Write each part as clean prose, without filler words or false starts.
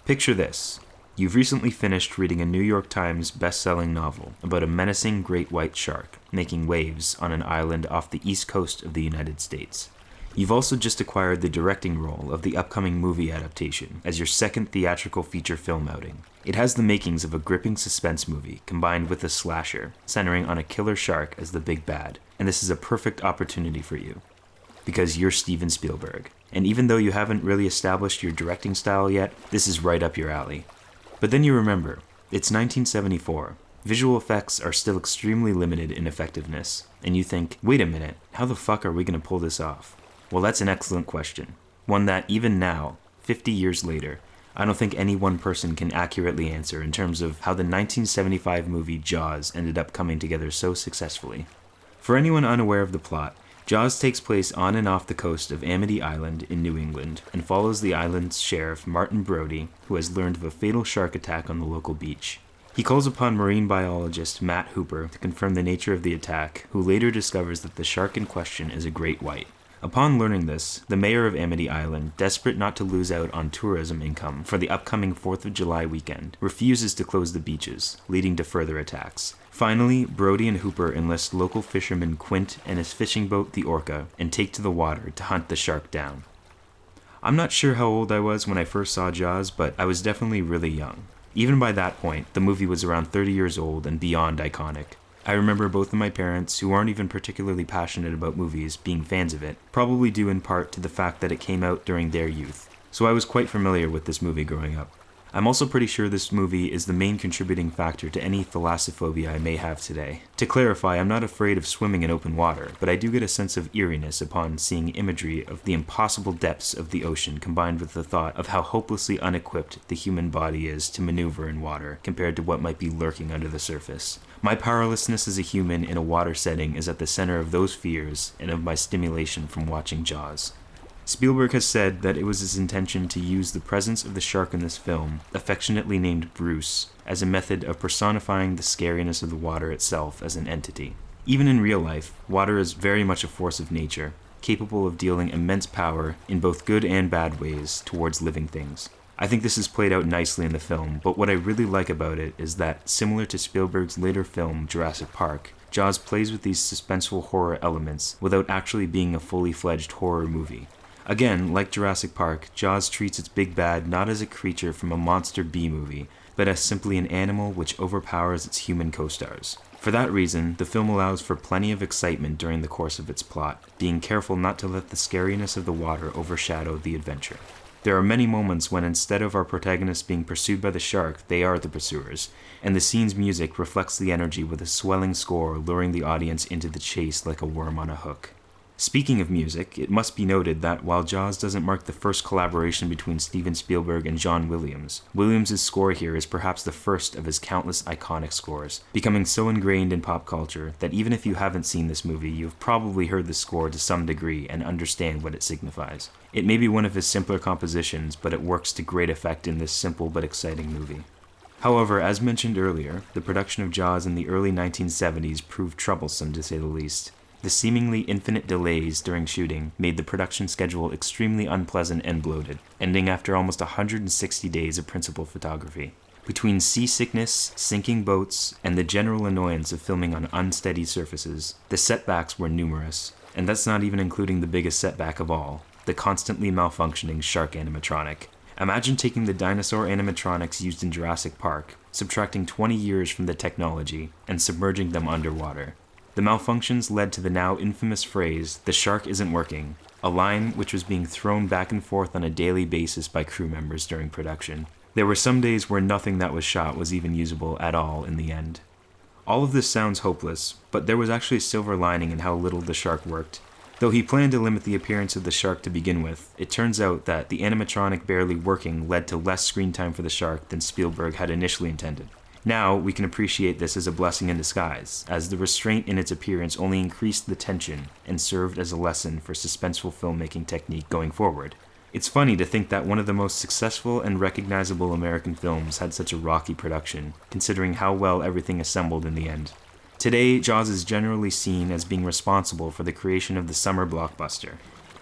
Picture this. You've recently finished reading a New York Times best-selling novel about a menacing great white shark making waves on an island off the east coast of the United States. You've also just acquired the directing role of the upcoming movie adaptation as your second theatrical feature film outing. It has the makings of a gripping suspense movie combined with a slasher, centering on a killer shark as the big bad, and this is a perfect opportunity for you. Because you're Steven Spielberg, and even though you haven't really established your directing style yet, this is right up your alley. But then you remember, it's 1974. Visual effects are still extremely limited in effectiveness, and you think, wait a minute, how the fuck are we going to pull this off? Well, that's an excellent question. One that, even now, 50 years later, I don't think any one person can accurately answer in terms of how the 1975 movie Jaws ended up coming together so successfully. For anyone unaware of the plot, Jaws takes place on and off the coast of Amity Island in New England and follows the island's sheriff, Martin Brody, who has learned of a fatal shark attack on the local beach. He calls upon marine biologist Matt Hooper to confirm the nature of the attack, who later discovers that the shark in question is a great white. Upon learning this, the mayor of Amity Island, desperate not to lose out on tourism income for the upcoming 4th of July weekend, refuses to close the beaches, leading to further attacks. Finally, Brody and Hooper enlist local fisherman Quint and his fishing boat, the Orca, and take to the water to hunt the shark down. I'm not sure how old I was when I first saw Jaws, but I was definitely really young. Even by that point, the movie was around 30 years old and beyond iconic. I remember both of my parents, who aren't even particularly passionate about movies, being fans of it, probably due in part to the fact that it came out during their youth. So I was quite familiar with this movie growing up. I'm also pretty sure this movie is the main contributing factor to any thalassophobia I may have today. To clarify, I'm not afraid of swimming in open water, but I do get a sense of eeriness upon seeing imagery of the impossible depths of the ocean combined with the thought of how hopelessly unequipped the human body is to maneuver in water compared to what might be lurking under the surface. My powerlessness as a human in a water setting is at the center of those fears and of my stimulation from watching Jaws. Spielberg has said that it was his intention to use the presence of the shark in this film, affectionately named Bruce, as a method of personifying the scariness of the water itself as an entity. Even in real life, water is very much a force of nature, capable of dealing immense power in both good and bad ways towards living things. I think this is played out nicely in the film, but what I really like about it is that, similar to Spielberg's later film Jurassic Park, Jaws plays with these suspenseful horror elements without actually being a fully fledged horror movie. Again, like Jurassic Park, Jaws treats its big bad not as a creature from a monster B-movie, but as simply an animal which overpowers its human co-stars. For that reason, the film allows for plenty of excitement during the course of its plot, being careful not to let the scariness of the water overshadow the adventure. There are many moments when instead of our protagonists being pursued by the shark, they are the pursuers, and the scene's music reflects the energy with a swelling score luring the audience into the chase like a worm on a hook. Speaking of music, it must be noted that while Jaws doesn't mark the first collaboration between Steven Spielberg and John Williams, Williams' score here is perhaps the first of his countless iconic scores, becoming so ingrained in pop culture that even if you haven't seen this movie, you've probably heard the score to some degree and understand what it signifies. It may be one of his simpler compositions, but it works to great effect in this simple but exciting movie. However, as mentioned earlier, the production of Jaws in the early 1970s proved troublesome to say the least. The seemingly infinite delays during shooting made the production schedule extremely unpleasant and bloated, ending after almost 160 days of principal photography. Between seasickness, sinking boats, and the general annoyance of filming on unsteady surfaces, the setbacks were numerous, and that's not even including the biggest setback of all, the constantly malfunctioning shark animatronic. Imagine taking the dinosaur animatronics used in Jurassic Park, subtracting 20 years from the technology, and submerging them underwater. The malfunctions led to the now infamous phrase, "the shark isn't working," a line which was being thrown back and forth on a daily basis by crew members during production. There were some days where nothing that was shot was even usable at all in the end. All of this sounds hopeless, but there was actually a silver lining in how little the shark worked. Though he planned to limit the appearance of the shark to begin with, it turns out that the animatronic barely working led to less screen time for the shark than Spielberg had initially intended. Now, we can appreciate this as a blessing in disguise, as the restraint in its appearance only increased the tension and served as a lesson for suspenseful filmmaking technique going forward. It's funny to think that one of the most successful and recognizable American films had such a rocky production, considering how well everything assembled in the end. Today, Jaws is generally seen as being responsible for the creation of the summer blockbuster.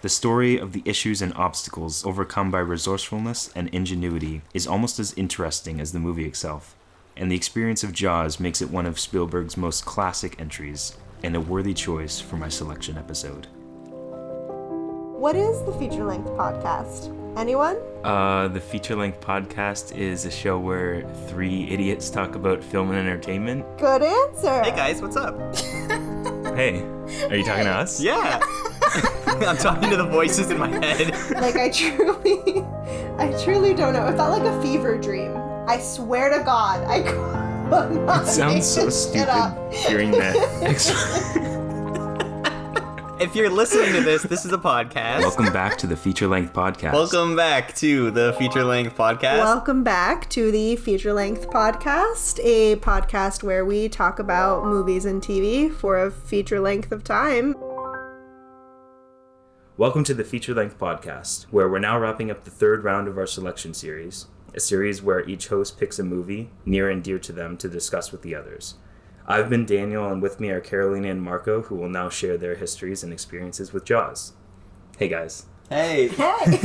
The story of the issues and obstacles overcome by resourcefulness and ingenuity is almost as interesting as the movie itself, and the experience of Jaws makes it one of Spielberg's most classic entries, and a worthy choice for my selection episode. What is the feature-length podcast? Anyone? The feature-length podcast is a show where three idiots talk about film and entertainment. Good answer. Hey guys, what's up? Hey, are you talking to us? Yeah. I'm talking to the voices in my head. Like, I truly don't know. It felt like a fever dream. I swear to God, I could not It sounds make so this shit stupid up. hearing that. If you're listening to this is a podcast. Welcome back to the feature-length podcast. Welcome back to the feature-length podcast. Welcome back to the feature-length podcast, a podcast where we talk about movies and TV for a feature length of time. Welcome to the feature-length podcast, where we're now wrapping up the third round of our selection series, a series where each host picks a movie near and dear to them to discuss with the others. I've been Daniel, and with me are Karolina and Marco, who will now share their histories and experiences with Jaws. Hey, guys. Hey. Hey!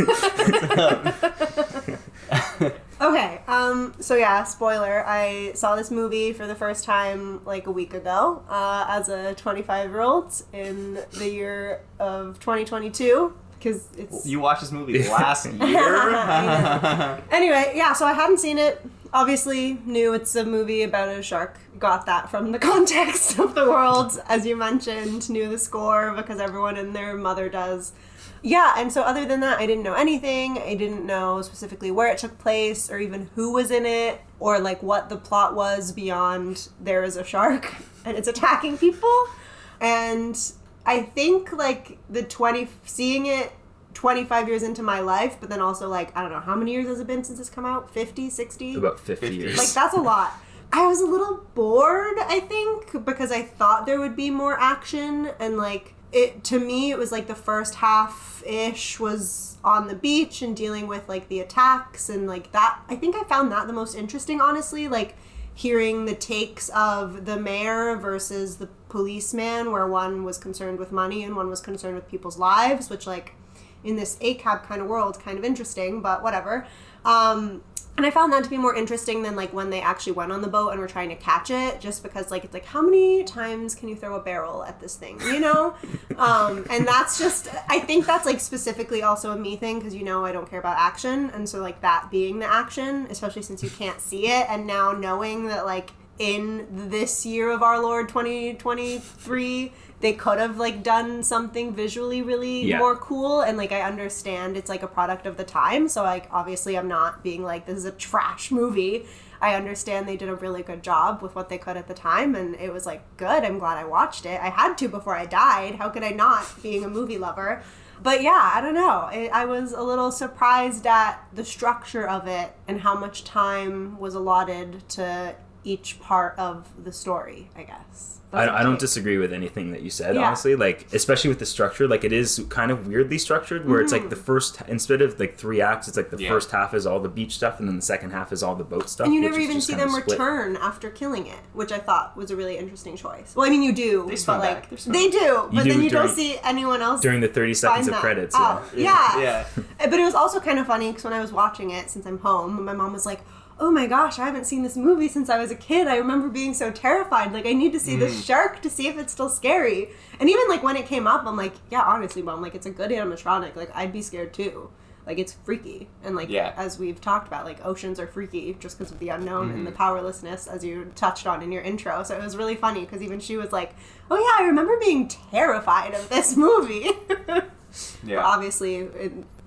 Okay, so yeah, spoiler, I saw this movie for the first time like a week ago, as a 25-year-old in the year of 2022, because it's... You watched this movie last year? Anyway, yeah, so I hadn't seen it, obviously knew it's a movie about a shark, got that from the context of the world, as you mentioned, knew the score because everyone and their mother does. Yeah, and so other than that, I didn't know anything. I didn't know specifically where it took place or even who was in it or like what the plot was beyond there is a shark and it's attacking people. And I think like seeing it 25 years into my life, but then also like, I don't know, how many years has it been since it's come out? 50, 60? About 50 years. Like, that's a lot. I was a little bored, I think, because I thought there would be more action and like, to me, it was like the first half-ish was on the beach and dealing with like the attacks and like that. I think I found that the most interesting, honestly, like hearing the takes of the mayor versus the policeman, where one was concerned with money and one was concerned with people's lives, which like in this ACAB kind of world, kind of interesting, but whatever. And I found that to be more interesting than like when they actually went on the boat and were trying to catch it, just because like it's like, how many times can you throw a barrel at this thing, you know? And that's just, I think that's like specifically also a me thing, because you know I don't care about action, and so like that being the action, especially since you can't see it, and now knowing that like in this year of our Lord 2023 they could have like done something visually really more cool, and like I understand it's like a product of the time, so like obviously I'm not being like this is a trash movie. I understand they did a really good job with what they could at the time, and it was like good. I'm glad I watched it. I had to before I died. How could I not, being a movie lover? But yeah, I don't know. I was a little surprised at the structure of it and how much time was allotted to each part of the story, I guess. I don't disagree with anything that you said, honestly. Like, especially with the structure, like it is kind of weirdly structured, where it's like the first, instead of like 3 acts, it's like the first half is all the beach stuff, and then the second half is all the boat stuff. And you never even see them return after killing it, which I thought was a really interesting choice. Well, I mean, you do. They spawn back. They do, but then you don't see anyone else during the 30 seconds of credits. Yeah. But it was also kind of funny because when I was watching it, since I'm home, my mom was like, oh my gosh, I haven't seen this movie since I was a kid. I remember being so terrified. Like, I need to see this shark to see if it's still scary. And even, like, when it came up, I'm like, yeah, honestly, Mom, like, it's a good animatronic. Like, I'd be scared, too. Like, it's freaky. And, like, as we've talked about, like, oceans are freaky just because of the unknown and the powerlessness, as you touched on in your intro. So it was really funny because even she was like, oh, yeah, I remember being terrified of this movie. But obviously,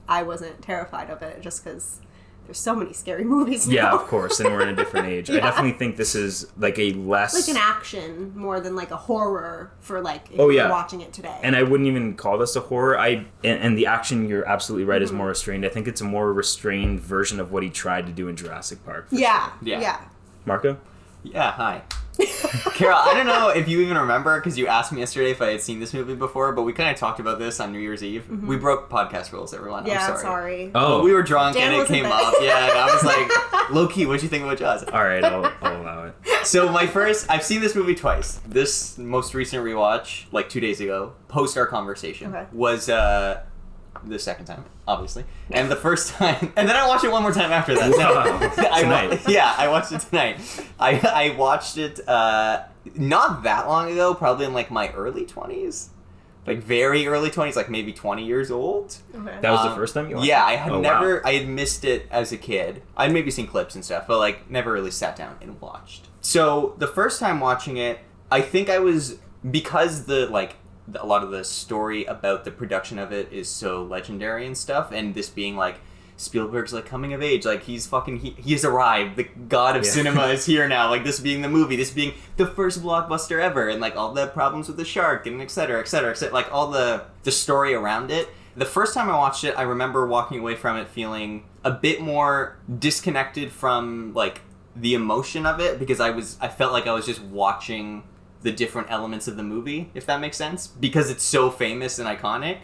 I wasn't terrified of it just because there's so many scary movies now. Yeah, of course, and we're in a different age. I definitely think this is like a less... like an action more than like a horror for like if you're watching it today. And I wouldn't even call this a horror. And the action, you're absolutely right, is more restrained. I think it's a more restrained version of what he tried to do in Jurassic Park. Yeah. Marco? Yeah, hi. Carol, I don't know if you even remember, because you asked me yesterday if I had seen this movie before, but we kind of talked about this on New Year's Eve. We broke podcast rules, everyone. Yeah, I'm sorry. Oh. But we were drunk Dan and it came up. Yeah, and I was like, low-key, what'd you think about Jaws? All right, I'll allow it. So I've seen this movie twice. This most recent rewatch, like 2 days ago, post our conversation, was the second time, obviously. And the first time... And then I watched it one more time after that. Tonight. I watched it tonight. I watched it not that long ago, probably in like my early 20s. Like very early 20s, like maybe 20 years old. Okay. That was the first time you watched it? Yeah, I had Wow. I had missed it as a kid. I'd maybe seen clips and stuff, but like never really sat down and watched. So the first time watching it, I think I was, because a lot of the story about the production of it is so legendary and stuff, and this being like Spielberg's like coming of age, like he's he's arrived, the god of cinema is here now, like this being the movie, this being the first blockbuster ever, and like all the problems with the shark and et cetera, like all the story around it. The first time I watched it, I remember walking away from it feeling a bit more disconnected from like the emotion of it, because I felt like I was just watching the different elements of the movie, if that makes sense, because it's so famous and iconic.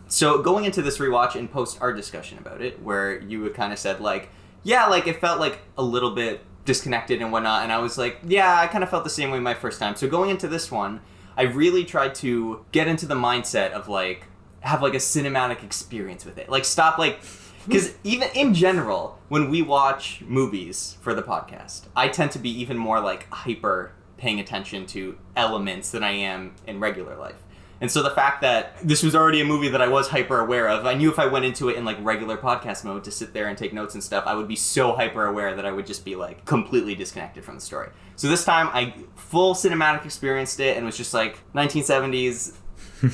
So going into this rewatch and post our discussion about it, where you had kind of said like, yeah, like it felt like a little bit disconnected and whatnot, and I was like, yeah, I kind of felt the same way my first time. So going into this one, I really tried to get into the mindset of like, have like a cinematic experience with it. Like stop like, because even in general, when we watch movies for the podcast, I tend to be even more like hyper paying attention to elements than I am in regular life. And so the fact that this was already a movie that I was hyper aware of, I knew if I went into it in like regular podcast mode to sit there and take notes and stuff, I would be so hyper aware that I would just be like completely disconnected from the story. So this time I full cinematic experienced it and was just like 1970s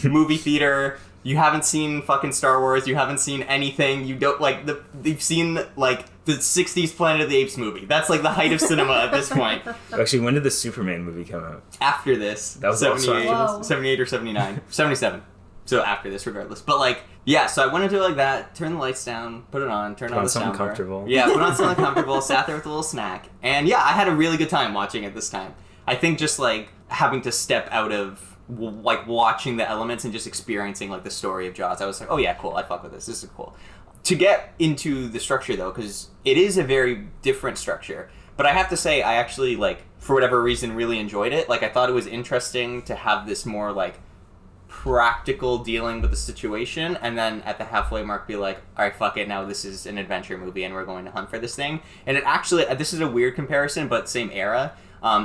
movie theater. You haven't seen fucking Star Wars. You haven't seen anything. You don't like you've seen like the 60s Planet of the Apes movie. That's like the height of cinema at this point. Actually, when did the Superman movie come out? After this. That was 78, Whoa. 78 or 79. 77. So after this, regardless. But like, yeah, so I went into it like that, turn the lights down, put it on, turn on the something soundbar. comfortable. Yeah, put on something comfortable, sat there with a little snack. And yeah, I had a really good time watching it this time. I think just like having to step out of like watching the elements and just experiencing like the story of Jaws, I was like, oh yeah, cool, I fuck with this is cool. To get into the structure though, because it is a very different structure, but I have to say I actually like, for whatever reason, really enjoyed it. Like I thought it was interesting to have this more like practical dealing with the situation, and then at the halfway mark be like, all right, fuck it, now this is an adventure movie and we're going to hunt for this thing. And it actually, this is a weird comparison, but same era.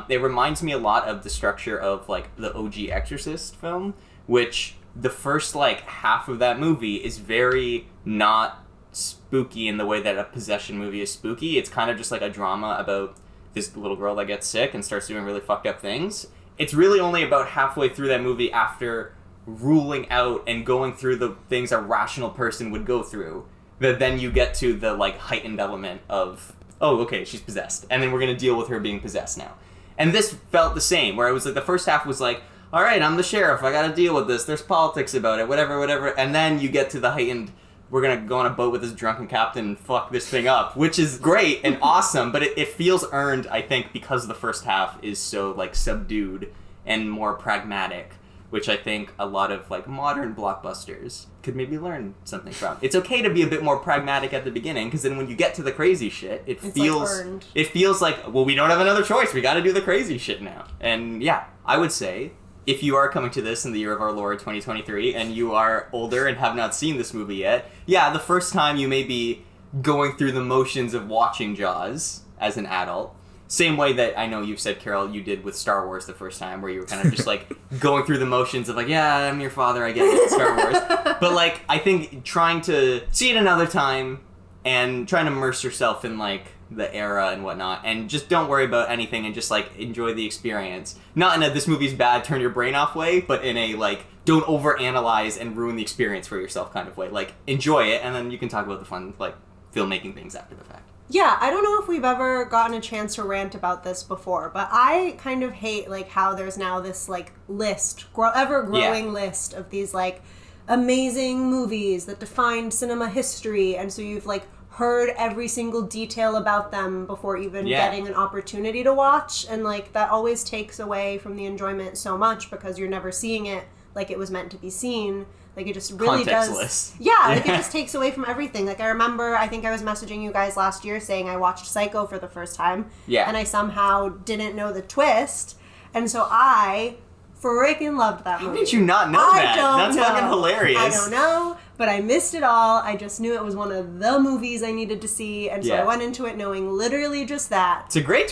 It reminds me a lot of the structure of like the OG Exorcist film, which the first like half of that movie is very not spooky in the way that a possession movie is spooky. It's kind of just like a drama about this little girl that gets sick and starts doing really fucked up things. It's really only about halfway through that movie, after ruling out and going through the things a rational person would go through, that then you get to the like heightened element of, oh, okay, she's possessed, and then we're going to deal with her being possessed now. And this felt the same, where it was like the first half was like, all right, I'm the sheriff, I got to deal with this, there's politics about it, whatever, and then you get to the heightened, we're going to go on a boat with this drunken captain and fuck this thing up, which is great and awesome, but it feels earned, I think, because the first half is so like subdued and more pragmatic, which I think a lot of like modern blockbusters could maybe learn something from. It's okay to be a bit more pragmatic at the beginning, because then when you get to the crazy shit, it feels like, well, we don't have another choice. We got to do the crazy shit now. And yeah, I would say if you are coming to this in the year of our Lord 2023 and you are older and have not seen this movie yet, yeah, the first time you may be going through the motions of watching Jaws as an adult. Same way that I know you've said, Carol, you did with Star Wars the first time, where you were kind of just like going through the motions of like, yeah, I'm your father, I get it, Star Wars. But like, I think trying to see it another time and trying to immerse yourself in like the era and whatnot, and just don't worry about anything and just like enjoy the experience. Not in a this movie's bad, turn your brain off way, but in a like, don't overanalyze and ruin the experience for yourself kind of way. Like, enjoy it, and then you can talk about the fun like filmmaking things after the fact. Yeah, I don't know if we've ever gotten a chance to rant about this before, but I kind of hate like how there's now this like list, ever-growing list of these like amazing movies that define cinema history, and so you've like heard every single detail about them before even getting an opportunity to watch, and like that always takes away from the enjoyment so much, because you're never seeing it like it was meant to be seen. Like, it just really does. Yeah, like, it just takes away from everything. Like, I remember, I think I was messaging you guys last year saying I watched Psycho for the first time. Yeah. And I somehow didn't know the twist. And so I freaking loved that movie. How did you not know that? That's fucking hilarious. I don't know, but I missed it all. I just knew it was one of the movies I needed to see, and so I went into it knowing literally just that. It's a great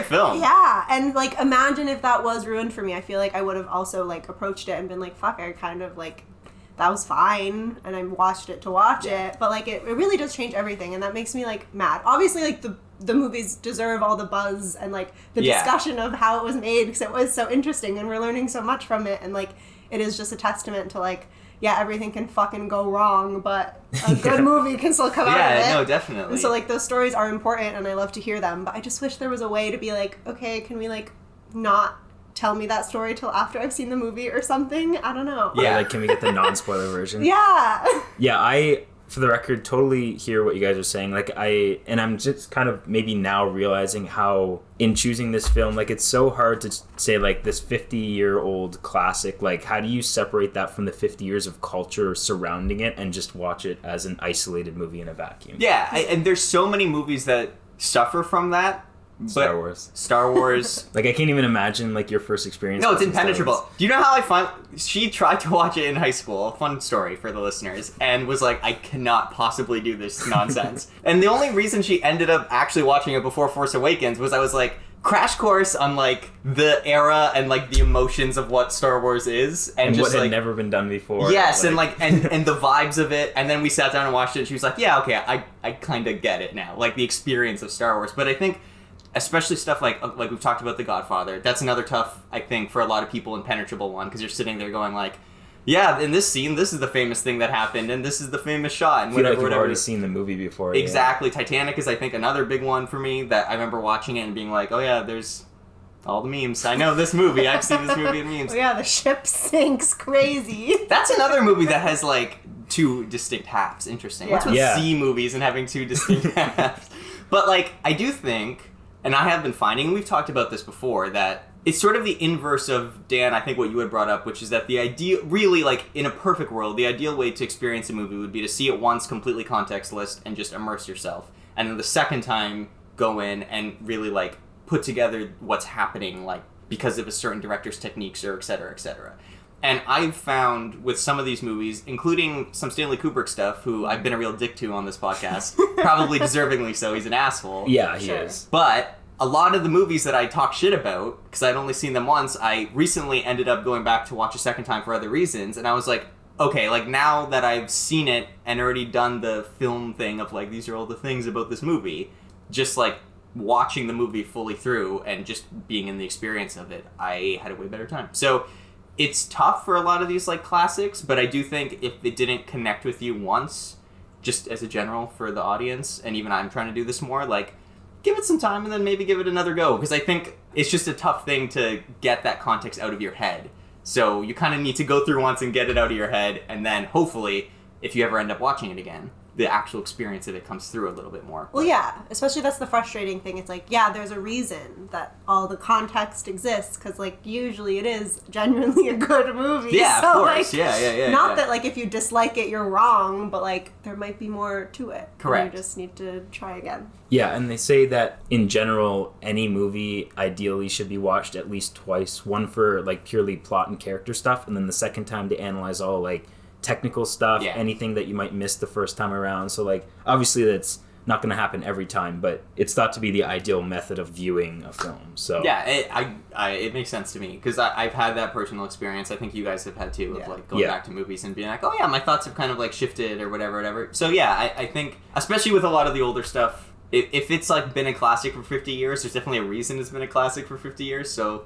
film. Yeah, and like imagine if that was ruined for me. I feel like I would have also like approached it and been like, fuck, I kind of like, that was fine, and I watched it to watch it, but like it really does change everything, and that makes me like mad. Obviously, like the movies deserve all the buzz and like the discussion of how it was made, because it was so interesting and we're learning so much from it, and like it is just a testament to like, yeah, everything can fucking go wrong, but a good movie can still come out of it. Yeah, no, definitely. And so like those stories are important and I love to hear them, but I just wish there was a way to be like, okay, can we like not tell me that story till after I've seen the movie or something? I don't know. Yeah, like, can we get the non-spoiler version? Yeah. Yeah, I, for the record, totally hear what you guys are saying. Like, and I'm just kind of maybe now realizing how, in choosing this film, like, it's so hard to say, like, this 50-year-old classic, like, how do you separate that from the 50 years of culture surrounding it and just watch it as an isolated movie in a vacuum? Yeah, and there's so many movies that suffer from that. Star Wars. Like, I can't even imagine, like, your first experience. No, it's impenetrable. Do you know how she tried to watch it in high school, fun story for the listeners, and was like, I cannot possibly do this nonsense. And the only reason she ended up actually watching it before Force Awakens was I was like, crash course on, like, the era and, like, the emotions of what Star Wars is. And just, what had like, never been done before. Yes, and, like, and the vibes of it. And then we sat down and watched it, and she was like, yeah, okay, I kind of get it now. Like, the experience of Star Wars. But I think, especially stuff like we've talked about The Godfather, that's another tough, I think, for a lot of people, impenetrable one, because you're sitting there going like, yeah, in this scene, this is the famous thing that happened, and this is the famous shot, and I feel whatever. Like you've already seen the movie before. Exactly. Yeah. Titanic is, I think, another big one for me that I remember watching it and being like, oh yeah, there's all the memes. I know this movie. I've seen this movie in memes. Oh yeah, the ship sinks crazy. That's another movie that has like two distinct halves. Interesting. Yeah. What's with C movies and having two distinct halves? But like, I do think, and I have been finding, and we've talked about this before, that it's sort of the inverse of, Dan, I think what you had brought up, which is that the ideal, really, like, in a perfect world, the ideal way to experience a movie would be to see it once completely contextless and just immerse yourself. And then the second time, go in and really, like, put together what's happening, like, because of a certain director's techniques or et cetera, et cetera. And I've found with some of these movies, including some Stanley Kubrick stuff, who I've been a real dick to on this podcast, probably deservingly so, he's an asshole. Yeah, he is. But a lot of the movies that I talk shit about, because I'd only seen them once, I recently ended up going back to watch a second time for other reasons, and I was like, okay, like, now that I've seen it and already done the film thing of, like, these are all the things about this movie, just, like, watching the movie fully through and just being in the experience of it, I had a way better time. So it's tough for a lot of these, like, classics, but I do think if it didn't connect with you once, just as a general for the audience, and even I'm trying to do this more, like, give it some time and then maybe give it another go, because I think it's just a tough thing to get that context out of your head. So you kind of need to go through once and get it out of your head, and then hopefully, if you ever end up watching it again, the actual experience of it comes through a little bit more. Well, yeah, especially that's the frustrating thing. It's like, yeah, there's a reason that all the context exists, because, like, usually it is genuinely a good movie. Yeah, so, of course. Like, Yeah. Not that, like, if you dislike it, you're wrong, but, like, there might be more to it. Correct. You just need to try again. Yeah, and they say that, in general, any movie ideally should be watched at least twice. One for, like, purely plot and character stuff, and then the second time to analyze all, like, technical stuff, anything that you might miss the first time around. So, like, obviously that's not going to happen every time, but it's thought to be the ideal method of viewing a film. So yeah, it makes sense to me, because I've had that personal experience. I think you guys have had too, of like going back to movies and being like, oh yeah, my thoughts have kind of like shifted or whatever. So yeah, I think especially with a lot of the older stuff, if it's like been a classic for 50 years, there's definitely a reason it's been a classic for 50 years. So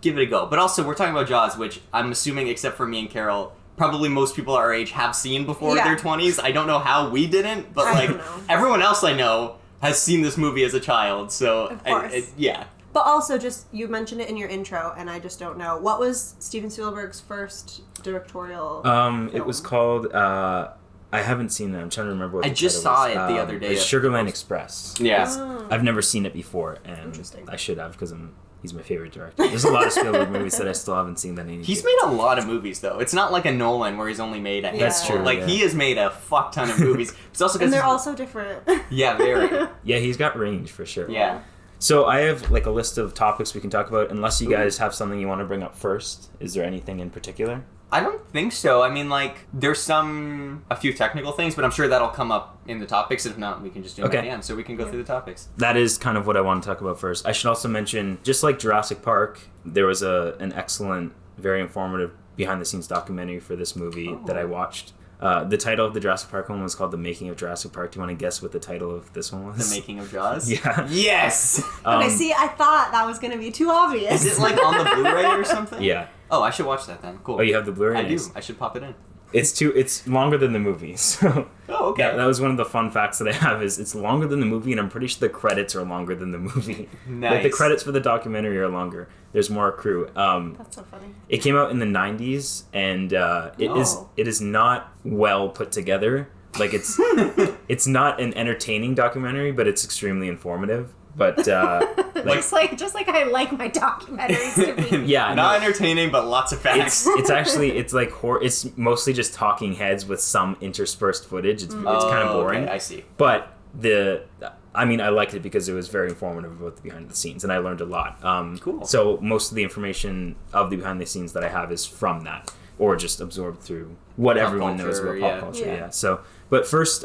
give it a go. But also, we're talking about Jaws, which I'm assuming, except for me and Carol, probably most people our age have seen before their 20s. I don't know how we didn't, but like everyone else I know has seen this movie as a child. So of course. Yeah. But also, just you mentioned it in your intro, and I just don't know, what was Steven Spielberg's first directorial film? It was called I haven't seen it. I'm trying to remember what I just saw it the other day. It's Sugarland Express. Yeah. Oh. I've never seen it before, and Interesting. I should have, because he's my favorite director. There's a lot of Spielberg movies that I still haven't seen that I need He's to. made a lot of movies, though. It's not like a Nolan where he's only made a handful. That's true, Like, he has made a fuck ton of movies. It's also And they're all so different. Yeah, very. Yeah, he's got range for sure. Yeah. So I have like a list of topics we can talk about. Unless you guys have something you want to bring up first, is there anything in particular? I don't think so. I mean, like, there's a few technical things, but I'm sure that'll come up in the topics. If not, we can just do it at the end, so we can go through the topics. That is kind of what I want to talk about first. I should also mention, just like Jurassic Park, there was an excellent, very informative behind-the-scenes documentary for this movie that I watched. The title of the Jurassic Park one was called The Making of Jurassic Park. Do you want to guess what the title of this one was? The Making of Jaws? Yeah. Yes! Okay, see, I thought that was going to be too obvious. Is it like on the Blu-ray or something? Yeah. Oh, I should watch that then. Cool. Oh, you have the Blu-ray? I Nice. do. I should pop it in. It's longer than the movie, so... Oh, okay. That was one of the fun facts that I have, is it's longer than the movie, and I'm pretty sure the credits are longer than the movie. Nice. Like, the credits for the documentary are longer. There's more crew. That's so funny. It came out in the 90s, and it is not well put together. Like, it's not an entertaining documentary, but it's extremely informative. But just like I like my documentaries to be. yeah, Not entertaining, but lots of facts. it's mostly just talking heads with some interspersed footage. It's kind of boring. Okay, I see. But I liked it because it was very informative about the behind the scenes, and I learned a lot. Cool. So most of the information of the behind the scenes that I have is from that, or just absorbed through what Pop everyone knows culture, about pop culture. Yeah. So, but first,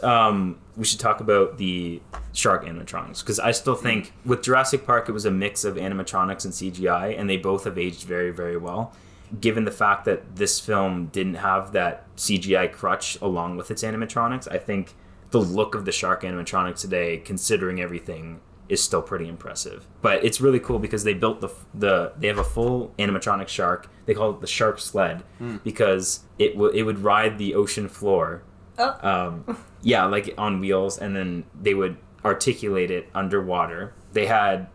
we should talk about the shark animatronics, because I still think with Jurassic Park it was a mix of animatronics and CGI, and they both have aged very, very well. Given the fact that this film didn't have that CGI crutch along with its animatronics, I think the look of the shark animatronic today, considering everything, is still pretty impressive. But it's really cool because they built they have a full animatronic shark. They call it the shark sled because it would ride the ocean floor. Like on wheels, and then they would articulate it underwater. They had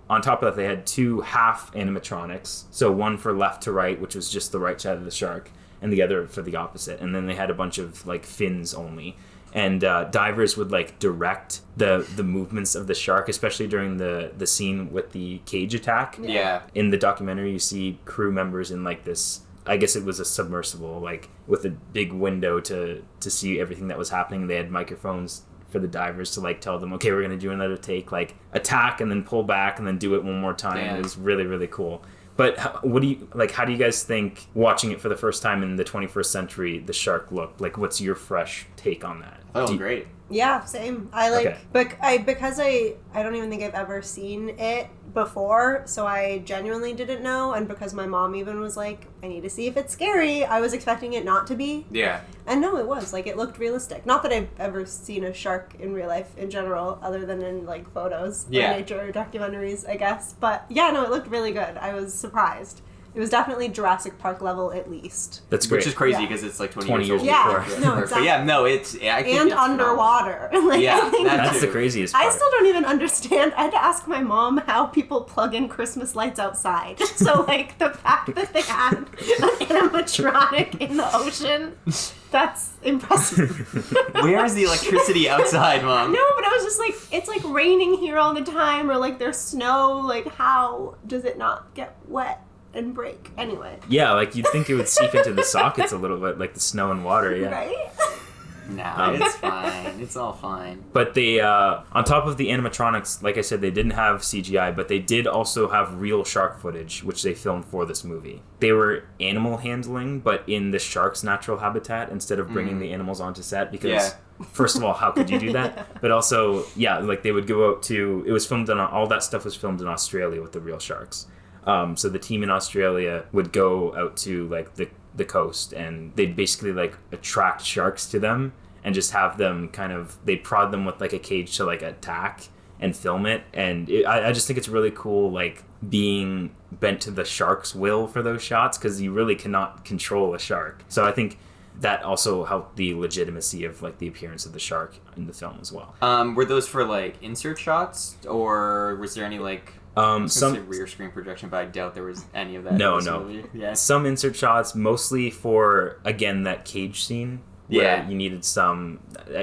on top of that, they had two half animatronics. So one for left to right, which was just the right side of the shark, and the other for the opposite. And then they had a bunch of like fins only. And divers would like direct the movements of the shark, especially during the scene with the cage attack. Yeah. In the documentary, you see crew members in like this, I guess it was a submersible, like with a big window to see everything that was happening. They had microphones for the divers to like tell them, okay, we're gonna do another take, like attack and then pull back and then do it one more time. Yeah. It was really, really cool. But how do you guys think, watching it for the first time in the 21st century, the shark looked? Like, what's your fresh take on that? Oh, great. Yeah, same. I like, because I don't even think I've ever seen it before, so I genuinely didn't know, and because my mom even was like, I need to see if it's scary, I was expecting it not to be. Yeah. And no, it was. Like, it looked realistic. Not that I've ever seen a shark in real life in general, other than in, like, photos or nature documentaries, I guess. But, yeah, no, it looked really good. I was surprised. It was definitely Jurassic Park level, at least. That's great. Which is crazy because it's like 20 years old. Yeah, before. no, exactly. But yeah, no, it's... I think and it's underwater. Like, yeah, I think that's the craziest part. I still don't even understand. I had to ask my mom how people plug in Christmas lights outside. So, like, the fact that they had an animatronic in the ocean, that's impressive. Where is the electricity outside, Mom? No, but I was just like, it's like raining here all the time, or like there's snow. Like, how does it not get wet and break? Anyway. Yeah, like you'd think it would seep into the sockets a little bit, like the snow and water, yeah. Right? No, it's fine. It's all fine. But they, on top of the animatronics, like I said, they didn't have CGI, but they did also have real shark footage, which they filmed for this movie. They were animal handling, but in the shark's natural habitat instead of bringing the animals onto set, because first of all, how could you do that? But also, like they would go out to, it was filmed all that stuff was filmed in Australia with the real sharks. So the team in Australia would go out to like the coast, and they'd basically like attract sharks to them and just have them they'd prod them with like a cage to like attack and film it. And I just think it's really cool, like being bent to the shark's will for those shots, because you really cannot control a shark. So I think that also helped the legitimacy of like the appearance of the shark in the film as well. Were those for like insert shots, or was there any like some rear screen projection? But I doubt there was any of that. No. Movie. Yeah. Some insert shots, mostly for again that cage scene. Where you needed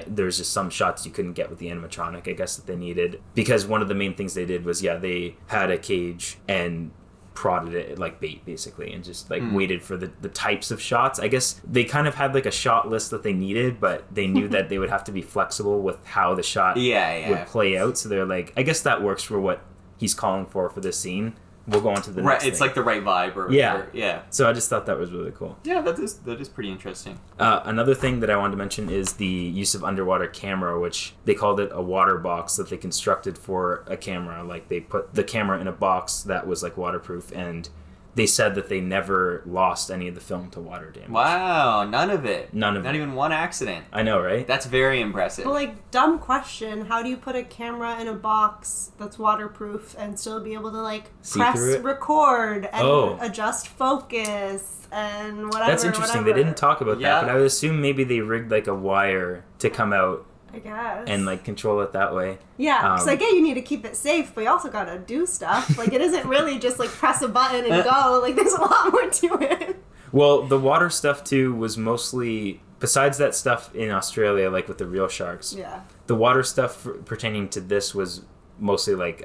there's just some shots you couldn't get with the animatronic, I guess, that they needed. Because one of the main things they did was, they had a cage and prodded it like bait, basically, and just like waited for the types of shots. I guess they kind of had like a shot list that they needed, but they knew that they would have to be flexible with how the shot would play out. So they're like, I guess that works for what he's calling for this scene, we'll go on to the Right, next it's thing. like the right vibe or Yeah. whatever. Yeah. So I just thought that was really cool. Yeah, that is pretty interesting. Another thing that I wanted to mention is the use of underwater camera, which they called it a water box that they constructed for a camera. Like they put the camera in a box that was like waterproof, and they said that they never lost any of the film to water damage. Wow, none of it. None of Not it. even one accident. I know, right? That's very impressive. But like, dumb question, how do you put a camera in a box that's waterproof and still be able to like See press through it? record and Oh. adjust focus and whatever? That's interesting. whatever. They didn't talk about Yeah. that, but I would assume maybe they rigged like a wire to come out I guess. and like control it that way. Yeah, because I Um, get you need to keep it safe, but you also gotta do stuff. Like, it isn't really just like press a button and go. Like, there's a lot more to it. Well, the water stuff too was mostly, besides that stuff in Australia, like with the real sharks, Yeah. the water stuff pertaining to this was mostly like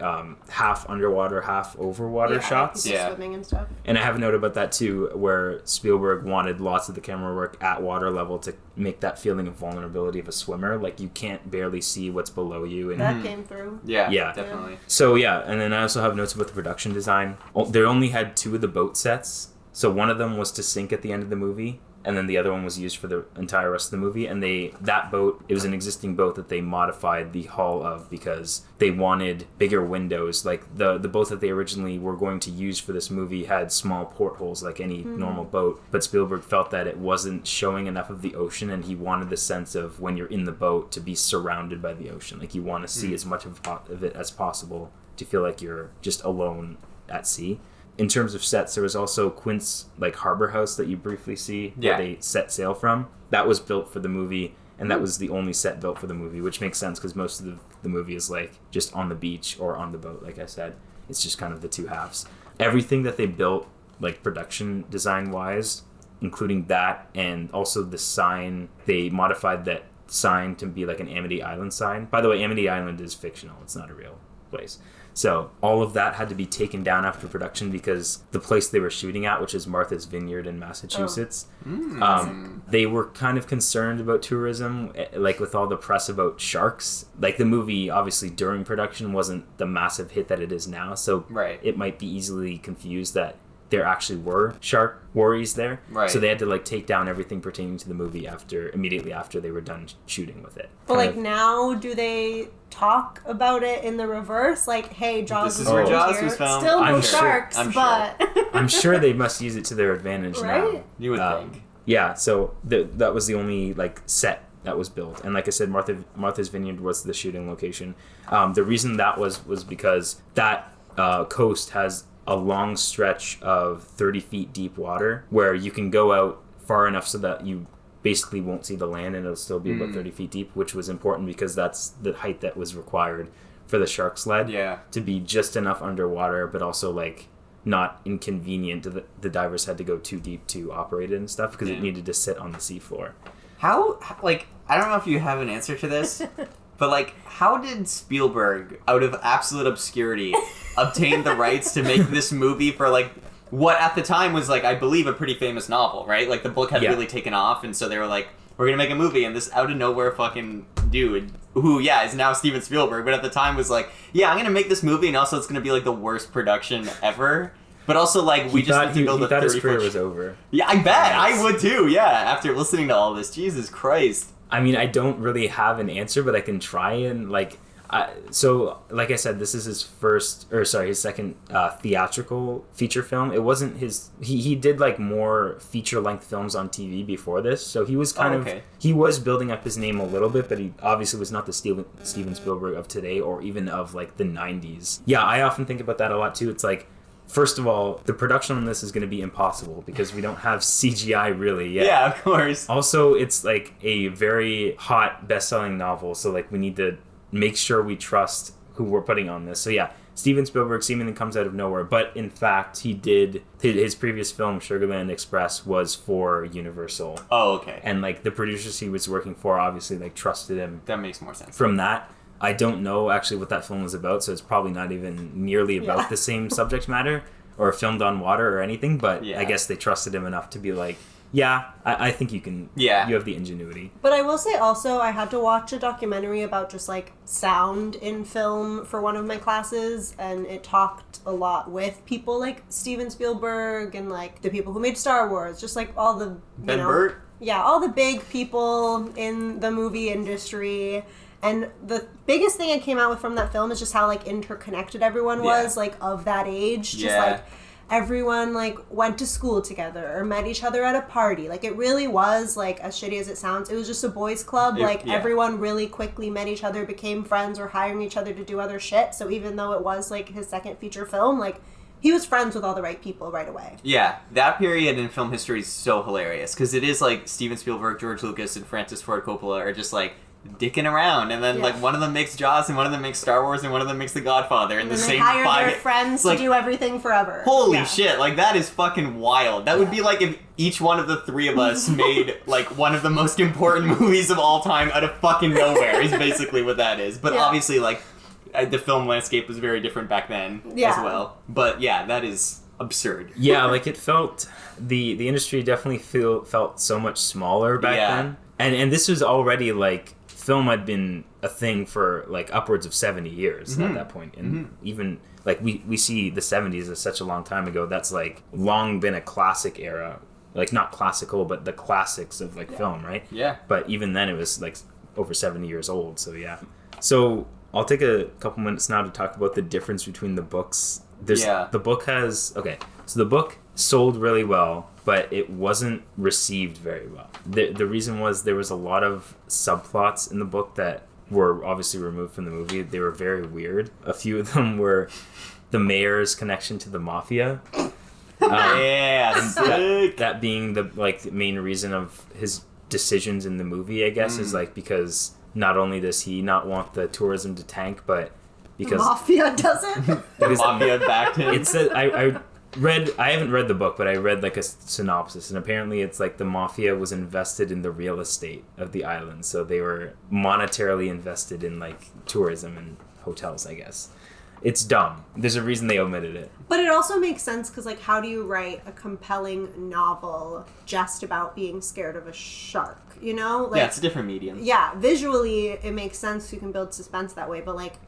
half underwater, half overwater shots. People Yeah. swimming and stuff. And I have a note about that too, where Spielberg wanted lots of the camera work at water level to make that feeling of vulnerability of a swimmer. Like you can't barely see what's below you. And That came through. yeah, Yeah. definitely. so yeah, and then I also have notes about the production design. They only had 2 of the boat sets. So one of them was to sink at the end of the movie, and then the other one was used for the entire rest of the movie. And that boat, it was an existing boat that they modified the hull of because they wanted bigger windows. Like the boat that they originally were going to use for this movie had small portholes like any normal boat, but Spielberg felt that it wasn't showing enough of the ocean, and he wanted the sense of when you're in the boat to be surrounded by the ocean. Like you want to see as much of it as possible to feel like you're just alone at sea. In terms of sets, there was also Quint's like harbor house that you briefly see Yeah. where they set sail from. That was built for the movie, and that was the only set built for the movie, which makes sense because most of the movie is like just on the beach or on the boat. Like I said, it's just kind of the two halves. Everything that they built, like production design wise, including that, and also the sign, they modified that sign to be like an Amity Island sign. By the way, Amity Island is fictional; it's not a real place. So all of that had to be taken down after production because the place they were shooting at, which is Martha's Vineyard in Massachusetts, they were kind of concerned about tourism, like with all the press about sharks. Like the movie, obviously during production, wasn't the massive hit that it is now, so Right. it might be easily confused that there actually were shark worries there. Right. So they had to like take down everything pertaining to the movie immediately after they were done shooting with it. But Kind like of- now, do they talk about it in the reverse? Like, hey, Jaws This is was where filmed Jaws here. was filmed. Still no I'm sure. sharks, I'm sure. but I'm sure they must use it to their advantage now. Right? You would think. Yeah, so that was the only like set that was built, and like I said, Martha's Vineyard was the shooting location. The reason that was because that coast has a long stretch of 30 feet deep water where you can go out far enough so that you basically won't see the land and it'll still be about 30 feet deep, which was important because that's the height that was required for the shark sled. Yeah. To be just enough underwater, but also like not inconvenient. The divers had to go too deep to operate it and stuff because it needed to sit on the seafloor. How, like, I don't know if you have an answer to this, but, like, how did Spielberg, out of absolute obscurity, obtain the rights to make this movie for, like, what at the time was, like, I believe a pretty famous novel, right? Like, the book had Yeah. really taken off, and so they were like, we're gonna make a movie, and this out of nowhere fucking dude, who, yeah, is now Steven Spielberg, but at the time was like, yeah, I'm gonna make this movie, and also it's gonna be, like, the worst production ever. But also, like, we just need to build a 30 his career foot... was over. Yeah, I bet! I would too, yeah, after listening to all this. Jesus Christ. I mean, I don't really have an answer, but I can try and like. So, like I said, this is his second theatrical feature film. It wasn't his. He did like more feature length films on TV before this, so he was he was building up his name a little bit, but he obviously was not the Steven Spielberg of today or even of like the '90s. Yeah, I often think about that a lot too. It's like, first of all, the production on this is going to be impossible because we don't have CGI really yet. Yeah, of course. Also, it's like a very hot best-selling novel, so like we need to make sure we trust who we're putting on this. So yeah, Steven Spielberg seemingly comes out of nowhere, but in fact, he did his previous film, Sugarland Express, was for Universal. Oh, okay. And like the producers he was working for obviously like trusted him. That makes more sense. From that, I don't know actually what that film was about, so it's probably not even nearly about the same subject matter or filmed on water or anything, but Yeah. I guess they trusted him enough to be like, Yeah, I think you can. Yeah. You have the ingenuity. But I will say also, I had to watch a documentary about just like sound in film for one of my classes, and it talked a lot with people like Steven Spielberg and like the people who made Star Wars, just like all the Ben Burt? Yeah, all the big people in the movie industry. And the biggest thing I came out with from that film is just how like interconnected everyone was, like of that age. Just like everyone like went to school together or met each other at a party. Like it really was like, as shitty as it sounds, it was just a boys club. Everyone really quickly met each other, became friends, or hiring each other to do other shit. So even though it was like his second feature film, like he was friends with all the right people right away. Yeah, that period in film history is so hilarious because it is like Steven Spielberg, George Lucas, and Francis Ford Coppola are just like dicking around, and then like one of them makes Jaws, and one of them makes Star Wars, and one of them makes The Godfather, and the same hire five their friends like, to do everything forever. Holy shit! Like that is fucking wild. That would be like if each one of the three of us made like one of the most important movies of all time out of fucking nowhere. Is basically what that is. But obviously, like the film landscape was very different back then as well. But yeah, that is absurd. Yeah, like it felt the industry definitely felt so much smaller back then, and this was already like. Film had been a thing for like upwards of 70 years at that point, and even like we see the 70s as such a long time ago. That's like long been a classic era, like not classical but the classics of like film, right? But even then it was like over 70 years old. So I'll take a couple minutes now to talk about the difference between the books. The book has so the book sold really well, but it wasn't received very well. The reason was there was a lot of subplots in the book that were obviously removed from the movie. They were very weird. A few of them were the mayor's connection to the mafia. That being the like main reason of his decisions in the movie, I guess, is like because not only does he not want the tourism to tank, but because the mafia doesn't. The mafia backed him. It said I haven't read the book, but I read like a synopsis, and apparently it's like the mafia was invested in the real estate of the island, so they were monetarily invested in like tourism and hotels, I guess. It's dumb. There's a reason they omitted it. But it also makes sense because like how do you write a compelling novel just about being scared of a shark, you know? Like, it's a different medium. Yeah, visually it makes sense. You can build suspense that way, but like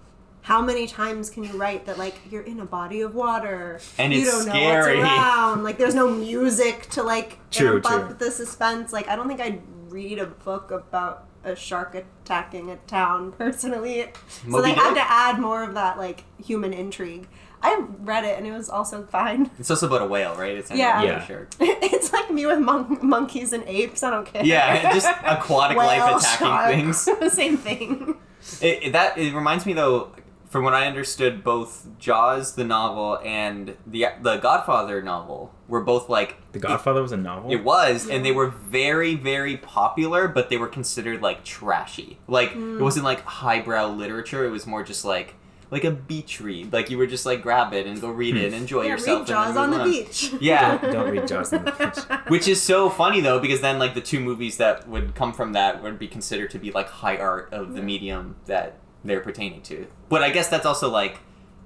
how many times can you write that like you're in a body of water and you it's don't scary. know what's around, like there's no music to like amp true. up the suspense. Like I don't think I'd read a book about a shark attacking a town personally. So they had to add more of that like human intrigue. I read it and it was also fine. It's also about a whale, right? It's not Yeah. about a shark. It's like me with monkeys and apes. I don't care. Yeah, just aquatic Whale, life attacking shark, things. Same thing. It reminds me though, from what I understood, both Jaws the novel and the Godfather novel were both like The Godfather was a novel? It was, and they were very, very popular, but they were considered like trashy. Like it wasn't like highbrow literature. It was more just like a beach read. Like you were just like grab it and go read it and enjoy yourself. Read Jaws on the beach. Yeah. Don't read Jaws on the beach. Which is so funny though, because then like the two movies that would come from that would be considered to be like high art of the medium that they're pertaining to. But I guess that's also like,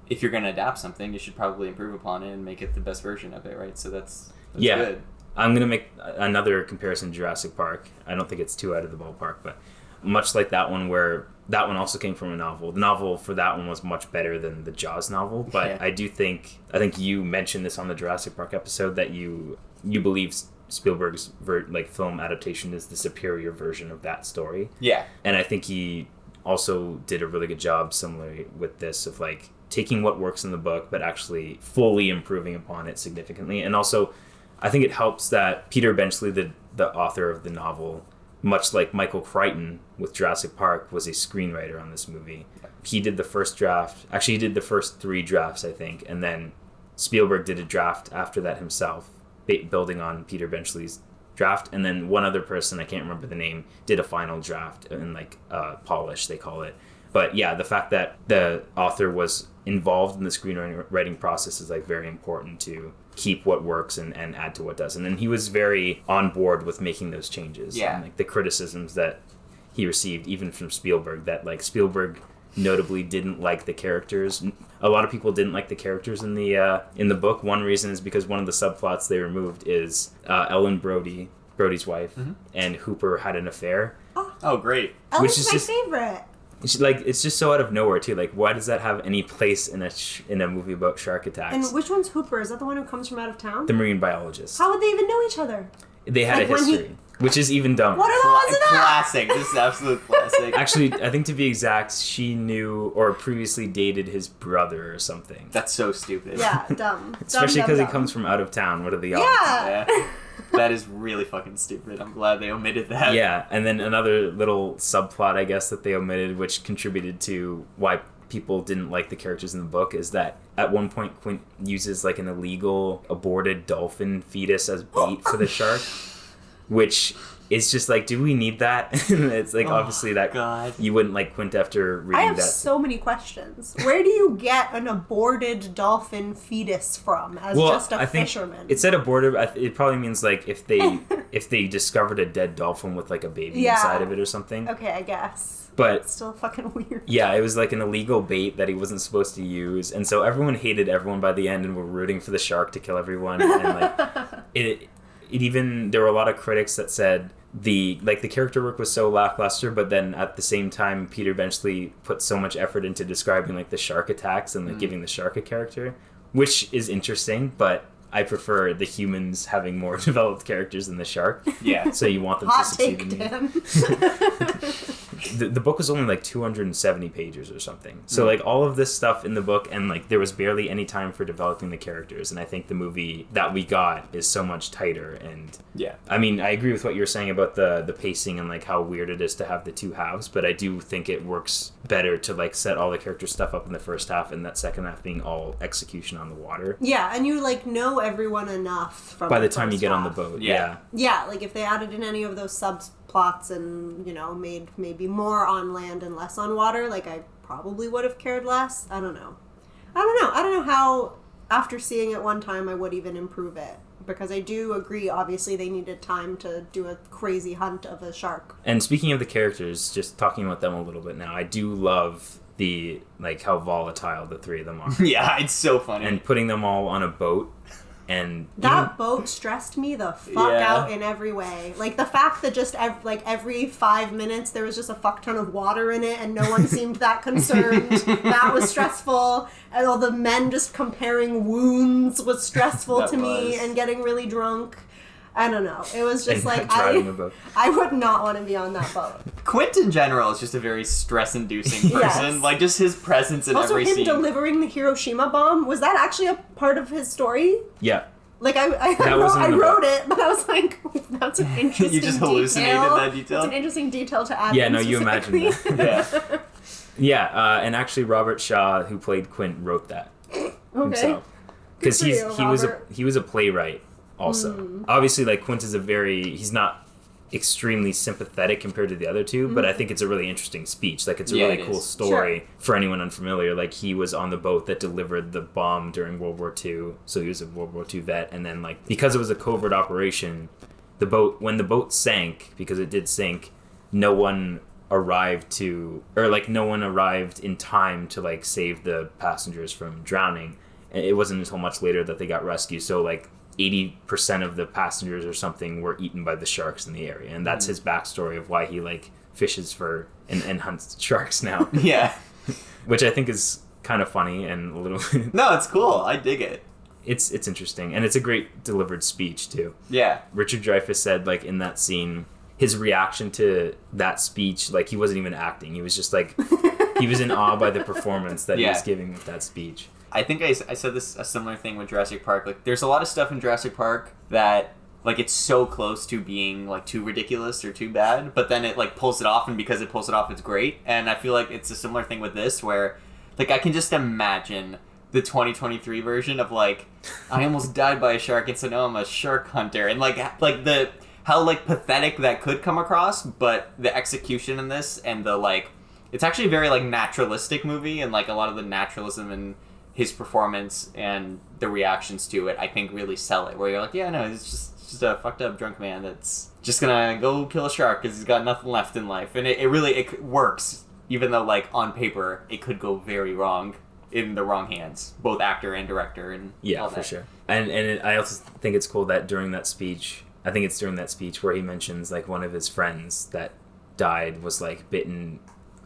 if you're going to adapt something, you should probably improve upon it and make it the best version of it, right? So that's good. I'm going to make another comparison to Jurassic Park. I don't think it's too out of the ballpark, but much like that one, where that one also came from a novel. The novel for that one was much better than the Jaws novel, but I think you mentioned this on the Jurassic Park episode that you believe Spielberg's film adaptation is the superior version of that story. Yeah. And I think he also did a really good job similarly with this of like taking what works in the book but actually fully improving upon it significantly. And also I think it helps that Peter Benchley, the author of the novel, much like Michael Crichton with Jurassic Park, was a screenwriter on this movie. He did the first draft. Actually, he did the first 3 drafts, I think, and then Spielberg did a draft after that himself, building on Peter Benchley's draft, and then one other person, I can't remember the name, did a final draft and like polish, they call it. But yeah, the fact that the author was involved in the screenwriting process is like very important to keep what works and add to what doesn't. And he was very on board with making those changes. Yeah. And like the criticisms that he received, even from Spielberg, that like Spielberg notably didn't like the characters. A lot of people didn't like the characters in the book. One reason is because one of the subplots they removed is Ellen Brody, Brody's wife, and Hooper had an affair. Oh, great. Ellie's is my just- favorite. It's just so out of nowhere too. Like, why does that have any place in a movie about shark attacks? And which one's Hooper? Is that the one who comes from out of town? The marine biologist. How would they even know each other? They had Like, a when he- history, which is even dumber. What are the odds of that? Classic. This is absolute classic. Actually, I think to be exact, she knew or previously dated his brother or something. That's so stupid. Yeah, dumb. Especially because because he comes from out of town. What are the odds? Yeah. Yeah. That is really fucking stupid. I'm glad they omitted that. Yeah, and then another little subplot, I guess, that they omitted, which contributed to why people didn't like the characters in the book, is that at one point Quint uses like an illegal aborted dolphin fetus as bait for the shark, which is just like, do we need that? It's like, obviously that God. you wouldn't like Quint after reading I have that. so many questions. Where do you get an aborted dolphin fetus from as just a I think fisherman? it said aborted. It probably means like if they discovered a dead dolphin with like a baby Yeah. inside of it or something. Okay, I guess. But It's still fucking weird. yeah, it was like an illegal bait that he wasn't supposed to use, and so everyone hated everyone by the end and were rooting for the shark to kill everyone. And like it even there were a lot of critics that said the character work was so lackluster, but then at the same time Peter Benchley put so much effort into describing like the shark attacks and like giving the shark a character, which is interesting, but I prefer the humans having more developed characters than the shark. Yeah. So you want them to Hot succeed take, in the end. Dan. The book was only like 270 pages or something. So like all of this stuff in the book, and like there was barely any time for developing the characters. And I think the movie that we got is so much tighter. And Yeah. I mean, I agree with what you were saying about the pacing and like how weird it is to have the two halves, but I do think it works better to like set all the character stuff up in the first half and that second half being all execution on the water. Yeah, and you like know everyone enough from By the time you first get on the half. boat, Yeah. yeah. Yeah, like if they added in any of those subplots and, you know, made maybe more on land and less on water, like I probably would have cared less. I don't know. I don't know how, after seeing it one time, I would even improve it. Because I do agree, obviously, they needed time to do a crazy hunt of a shark. And speaking of the characters, just talking about them a little bit now, I do love the, like, how volatile the three of them are. Yeah, it's so funny. And putting them all on a boat, and That boat stressed me the fuck Yeah. out in every way. Like, the fact that just every 5 minutes there was just a fuck ton of water in it and no one seemed that concerned. That was stressful. And all the men just comparing wounds was stressful That to me, was. and getting really drunk. I don't know. It was just and like, driving the boat. I would not want to be on that boat. Quint in general is just a very stress-inducing person. Yes. Like, just his presence in Also, every him scene. delivering the Hiroshima bomb, was that actually a part of his story? Yeah. Like, I wasn't in the wrote book. it, but I was like, that's an interesting You just hallucinated detail. that detail? It's an interesting detail to add. Yeah, in no, you imagine specifically. that. Yeah. Yeah, and actually Robert Shaw, who played Quint, wrote that Okay. himself. Because Good for you, Robert. he was a playwright also. Obviously, like, Quint is he's not extremely sympathetic compared to the other two, but I think it's a really interesting speech. Like, it's a Yeah, really it cool is. story for anyone unfamiliar. Like, he was on the boat that delivered the bomb during World War II, so he was a World War II vet, and then, like, because it was a covert operation, when the boat sank, because it did sink, no one arrived in time to like save the passengers from drowning. And it wasn't until much later that they got rescued. So like 80% of the passengers or something were eaten by the sharks in the area, and that's his backstory of why he like fishes for and hunts sharks now, Yeah. which I think is kind of funny and a little No, it's cool. I dig it. it's interesting, and it's a great delivered speech too. Yeah. Richard Dreyfuss said, like, in that scene, his reaction to that speech, like, he wasn't even acting. He was just, like, he was in awe by the performance that he was Yeah. giving with that speech. I think I said a similar thing with Jurassic Park. Like, there's a lot of stuff in Jurassic Park that, like, it's so close to being, like, too ridiculous or too bad, but then it, like, pulls it off, and because it pulls it off, it's great. And I feel like it's a similar thing with this, where, like, I can just imagine the 2023 version of, like, I almost died by a shark, and so now I'm a shark hunter. And, like how, like, pathetic that could come across, but the execution in this and the, like, it's actually a very, like, naturalistic movie, and, like, a lot of the naturalism in his performance and the reactions to it, I think, really sell it. Where you're like, yeah, no, it's just a fucked up drunk man that's just gonna go kill a shark because he's got nothing left in life. And it really works, even though, like, on paper, it could go very wrong in the wrong hands, both actor and director and Yeah, all for that. sure. And I also think it's cool that during that speech, I think it's during that speech where he mentions like one of his friends that died was like bitten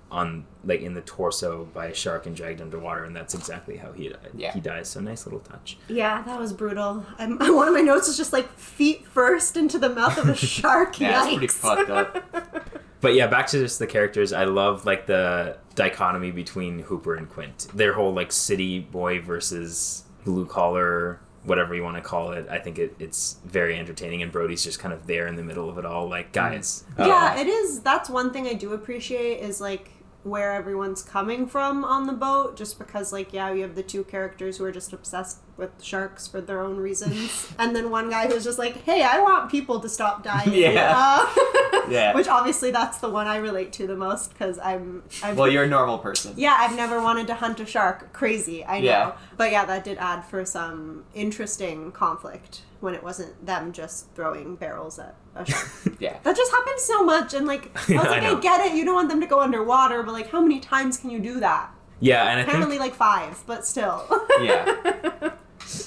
on like in the torso by a shark and dragged underwater, and that's exactly how he died. Yeah. He dies. So nice little touch. Yeah, that was brutal. One of my notes is just like feet first into the mouth of a shark. Yeah, it's pretty Yikes. fucked up. But yeah, back to just the characters. I love like the dichotomy between Hooper and Quint. Their whole like city boy versus blue collar, whatever you want to call it. I think it's very entertaining, and Brody's just kind of there in the middle of it all, like, guys. Yeah, it is. That's one thing I do appreciate is like where everyone's coming from on the boat, just because like, yeah, you have the two characters who are just obsessed with sharks for their own reasons, and then one guy who's just like, hey, I want people to stop dying. Yeah. Which obviously that's the one I relate to the most, because Well, you're a normal person. yeah, I've never wanted to hunt a shark. Crazy, I know. Yeah. But yeah, that did add for some interesting conflict when it wasn't them just throwing barrels at a shark. Yeah. That just happens so much, and like, I was like, I know. I get it, you don't want them to go underwater, but like, how many times can you do that? Yeah, and I Apparently think like 5, but still. Yeah.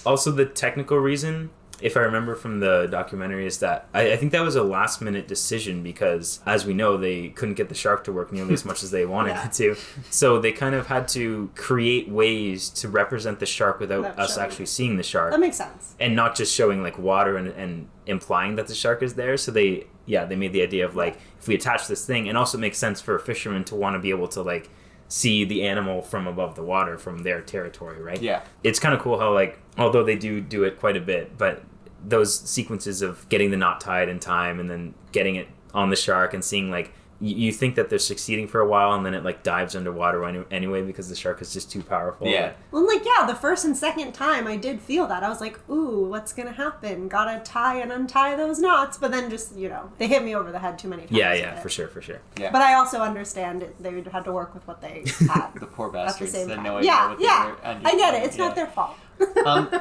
also the technical reason, if I remember from the documentary, is that I think that was a last minute decision because, as we know, they couldn't get the shark to work nearly as much as they wanted Yeah. it to. So they kind of had to create ways to represent the shark without Without us showing actually seeing the shark. That makes sense. And not just showing like water and implying that the shark is there. So they made the idea of like, if we attach this thing, and also it makes sense for a fisherman to want to be able to like see the animal from above the water, from their territory, right? Yeah. It's kind of cool how like, although they do it quite a bit, but those sequences of getting the knot tied in time and then getting it on the shark and seeing like, you think that they're succeeding for a while, and then it like dives underwater anyway because the shark is just too powerful. Yeah. Well, like, yeah, the first and second time I did feel that. I was like, ooh, what's gonna happen? Gotta tie and untie those knots. But then just, they hit me over the head too many times. Yeah, with for it. sure. Yeah. But I also understand they had to work with what they had. The poor At the bastards. same They had time. no idea Yeah, what they yeah. were I get it. It's yeah. not their fault.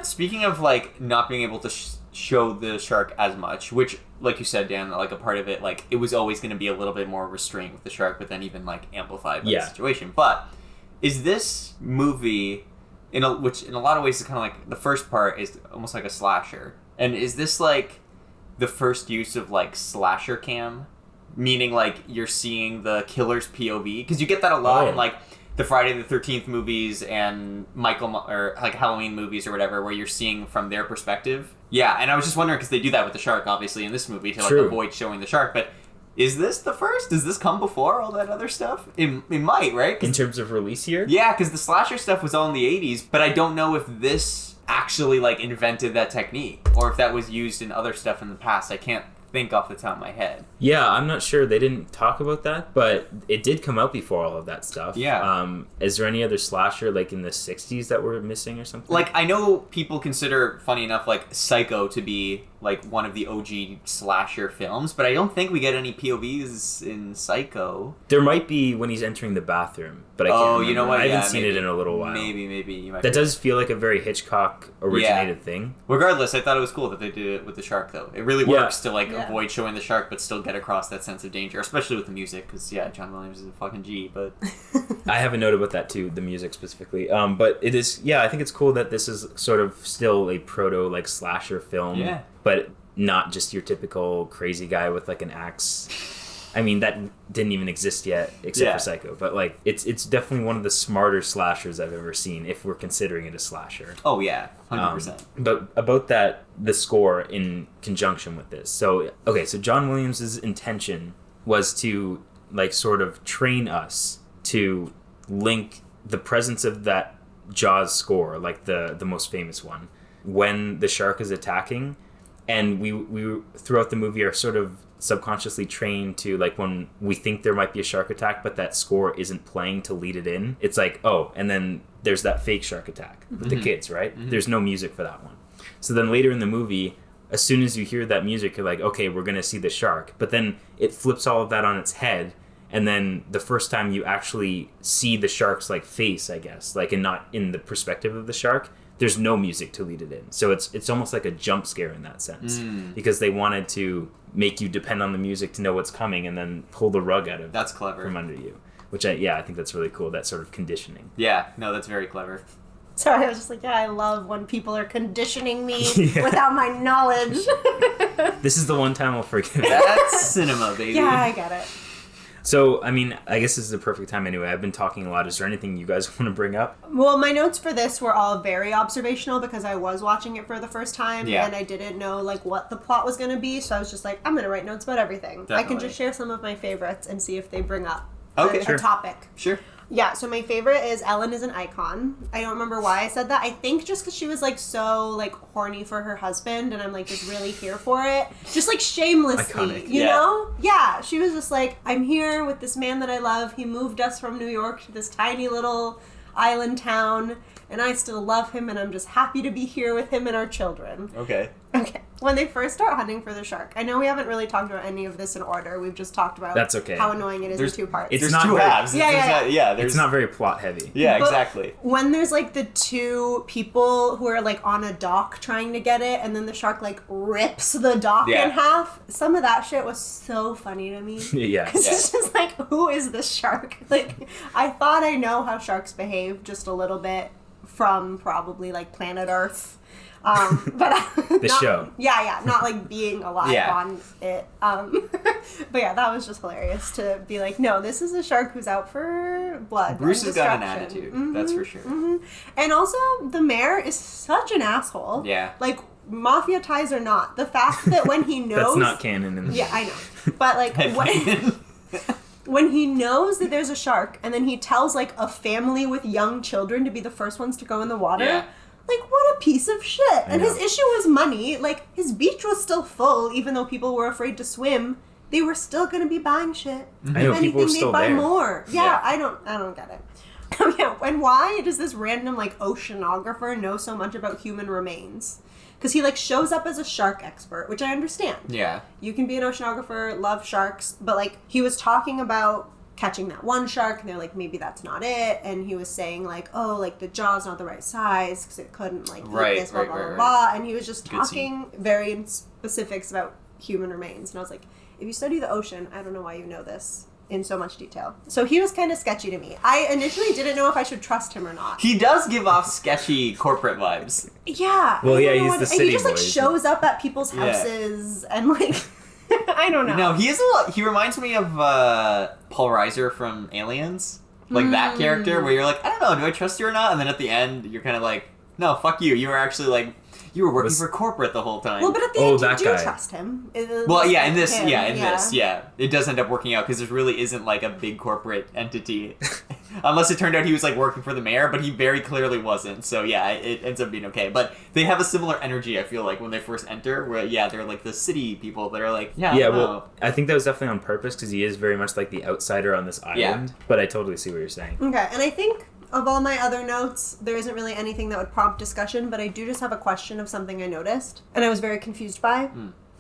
Speaking of like not being able to show the shark as much, which, like you said, Dan, like a part of it, like it was always going to be a little bit more restrained with the shark, but then even like amplified by the situation. But is this movie, which in a lot of ways is kind of like the first part is almost like a slasher, and is this like the first use of like slasher cam, meaning like you're seeing the killer's POV? Because you get that a lot in like the Friday the 13th movies and or like Halloween movies or whatever, where you're seeing from their perspective. Yeah, and I was just wondering, because they do that with the shark, obviously, in this movie to like avoid showing the shark, but is this the first? Does this come before all that other stuff? It might, right? In terms of release year? Yeah, because the slasher stuff was all in the 80s, but I don't know if this actually like invented that technique, or if that was used in other stuff in the past. I can't think off the top of my head. Yeah, I'm not sure. They didn't talk about that, but it did come out before all of that stuff. Yeah. Is there any other slasher like in the 60s that we're missing or something? Like, I know people consider, funny enough, like Psycho to be like one of the OG slasher films, but I don't think we get any POVs in Psycho. There might be when he's entering the bathroom, but I can't remember. You know what? I haven't Yeah, seen maybe. it in a little while. Maybe you might. That does feel like a very Hitchcock originated thing. Regardless, I thought it was cool that they did it with the shark, though. It really works to like avoid showing the shark, but still get across that sense of danger, especially with the music, because John Williams is a fucking G. But I have a note about that too, the music specifically. But it is, I think it's cool that this is sort of still a proto like slasher film. Yeah. But not just your typical crazy guy with like an axe. I mean, that didn't even exist yet, except for Psycho. But like, it's definitely one of the smarter slashers I've ever seen, if we're considering it a slasher. Oh yeah, 100%. But about that, the score in conjunction with this. So John Williams' intention was to like sort of train us to link the presence of that Jaws score, like the most famous one, when the shark is attacking. And we throughout the movie are sort of subconsciously trained to, like, when we think there might be a shark attack, but that score isn't playing to lead it in, it's like, oh, and then there's that fake shark attack with the kids, right? Mm-hmm. There's no music for that one. So then later in the movie, as soon as you hear that music, you're like, okay, we're going to see the shark. But then it flips all of that on its head. And then the first time you actually see the shark's, like, face, I guess, like, and not in the perspective of the shark, there's no music to lead it in. So it's almost like a jump scare in that sense. Because they wanted to make you depend on the music to know what's coming and then pull the rug out of That's clever. from under you. Which I think that's really cool, that sort of conditioning. Yeah, no, that's very clever. Sorry, I was just like, yeah, I love when people are conditioning me without my knowledge. This is the one time I'll forgive it. That's cinema, baby. Yeah, I get it. So, I mean, I guess this is the perfect time anyway. I've been talking a lot. Is there anything you guys want to bring up? Well, my notes for this were all very observational because I was watching it for the first time Yeah. and I didn't know like what the plot was going to be. So I was just like, I'm going to write notes about everything. I can Definitely. just share some of my favorites and see if they bring up Okay, a sure. topic. Sure. Yeah, so my favorite is Ellen is an icon. I don't remember why I said that. I think just because she was like so like horny for her husband and I'm like just really here for it. Just like shamelessly, Iconic. you Yeah. know? Yeah, she was just like, I'm here with this man that I love. He moved us from New York to this tiny little island town and I still love him and I'm just happy to be here with him and our children. Okay. Okay. When they first start hunting for the shark, I know we haven't really talked about any of this in order. We've just talked about That's okay. how annoying it is There's- in 2 parts. It's There's not 2 very- halves. Yeah, There's It's not very plot heavy. Yeah, But exactly. when there's like the 2 people who are like on a dock trying to get it and then the shark like rips the dock Yeah. in half, some of that shit was so funny to me. Yeah. Because it's just like, who is this shark? Like, I thought I know how sharks behave just a little bit from probably like planet Earth. But The show. Yeah, not like being alive Yeah. on it. But yeah, that was just hilarious to be like, no, this is a shark who's out for blood. Bruce and has got an destruction. attitude. Mhm. That's for sure. And also, the mayor is such an asshole. Yeah. Like, mafia ties or not, the fact that when he knows... That's not canon in the Yeah, I know. But, like, Headbanging. when he knows that there's a shark, and then he tells, like, a family with young children to be the first ones to go in the water... Yeah. Like, what a piece of shit. And know. his issue was money. Like, his beach was still full, even though people were afraid to swim. They were still going to be buying shit. I know If people were anything, still they'd buy there. more. Yeah, Yeah. I don't get it. Yeah, and why does this random, like, oceanographer know so much about human remains? Because he, like, shows up as a shark expert, which I understand. Yeah. You can be an oceanographer, love sharks, but, like, he was talking about catching that one shark, and they're like, maybe that's not it, and he was saying, like, oh, like, the jaw's not the right size, because it couldn't, like, eat Right, this, blah, right, blah, right, blah, right. blah, and he was just Good talking very in specifics about human remains, and I was like, if you study the ocean, I don't know why you know this in so much detail. So he was kind of sketchy to me. I initially didn't know if I should trust him or not. He does give off sketchy corporate vibes. Yeah. Well, I yeah, don't know he's what- the and city he just, like, boy, shows up at people's Yeah. houses, and, like, I don't know. No, he is a lot. He reminds me of Paul Reiser from Aliens, like that character, where you're like, I don't know, do I trust you or not? And then at the end, you're kind of like, no, fuck you. You were actually like, you were working for corporate the whole time. Well, but at the Oh, end, that you do guy. trust him. Well, yeah, in this, Him, yeah, it does end up working out because there really isn't like a big corporate entity, unless it turned out he was like working for the mayor, but he very clearly wasn't. So yeah, it ends up being okay. But they have a similar energy. I feel like when they first enter, where they're like the city people that are like, I Yeah, don't well, know. I think that was definitely on purpose because he is very much like the outsider on this island. But I totally see what you're saying. Okay, and I think of all my other notes, there isn't really anything that would prompt discussion, but I do just have a question of something I noticed, and I was very confused by.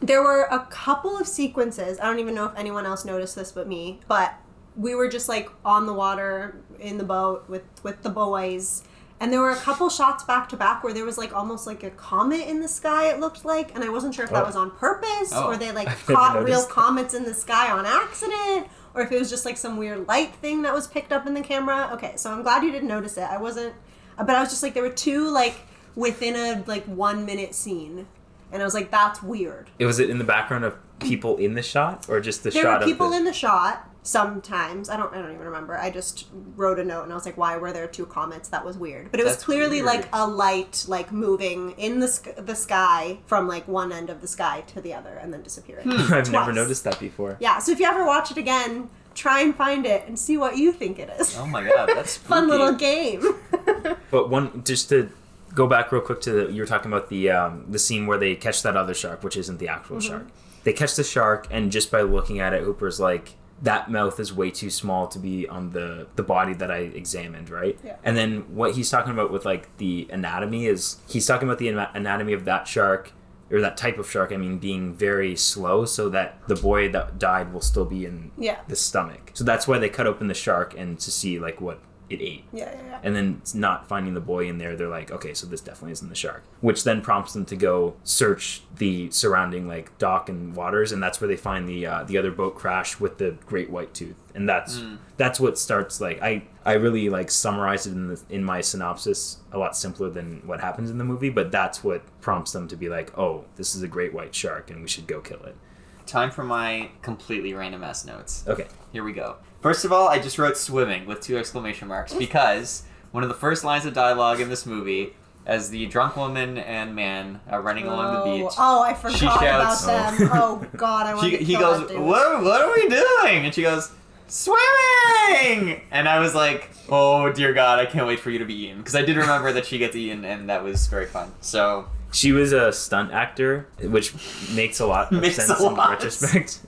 There were a couple of sequences, I don't even know if anyone else noticed this but me, but we were just like on the water in the boat with the boys, and there were a couple shots back to back where there was like almost like a comet in the sky, it looked like, and I wasn't sure if that Oh. was on purpose, Oh. or they like I've never caught real noticed that. comets in the sky on accident, or if it was just like some weird light thing that was picked up in the camera. Okay, so I'm glad you didn't notice it. I wasn't, but I was just like, there were two like within a like 1 minute scene, and I was like, that's weird. Was it in the background of people in the shot or just the There shot were people of in the shot sometimes. I don't even remember. I just wrote a note and I was like, why were there two comets? That was weird. But it was That's clearly weird. like a light like moving in the sky from like one end of the sky to the other and then disappearing. I've never Twice. noticed that before. Yeah, so if you ever watch it again, try and find it and see what you think it is. Oh my god, that's Fun spooky. little game. But one, just to go back real quick to you were talking about the scene where they catch that other shark, which isn't the actual Mm-hmm. shark. They catch the shark, and just by looking at it, Hooper's like, that mouth is way too small to be on the body that I examined, right? Yeah. And then what he's talking about with like the anatomy is he's talking about the anatomy of that shark, or that type of shark, I mean, being very slow so that the boy that died will still be in Yeah. the stomach. So that's why they cut open the shark and to see like what it ate. Yeah. And then not finding the boy in there, they're like, okay, so this definitely isn't the shark. Which then prompts them to go search the surrounding like dock and waters, and that's where they find the other boat crash with the great white tooth. And that's what starts like I really like summarized it in my synopsis a lot simpler than what happens in the movie, but that's what prompts them to be like, oh, this is a great white shark and we should go kill it. Time for my completely random ass notes. Okay. Here we go. First of all, I just wrote swimming with 2 exclamation marks because one of the first lines of dialogue in this movie, as the drunk woman and man are running along the beach. Oh, I forgot she shouts, about them. Oh God, I want to he kill goes, that dude. what are we doing? And she goes, swimming! And I was like, oh dear God, I can't wait for you to be eaten. Because I did remember that she gets eaten, and that was very fun. So she was a stunt actor, which makes a lot of sense in retrospect.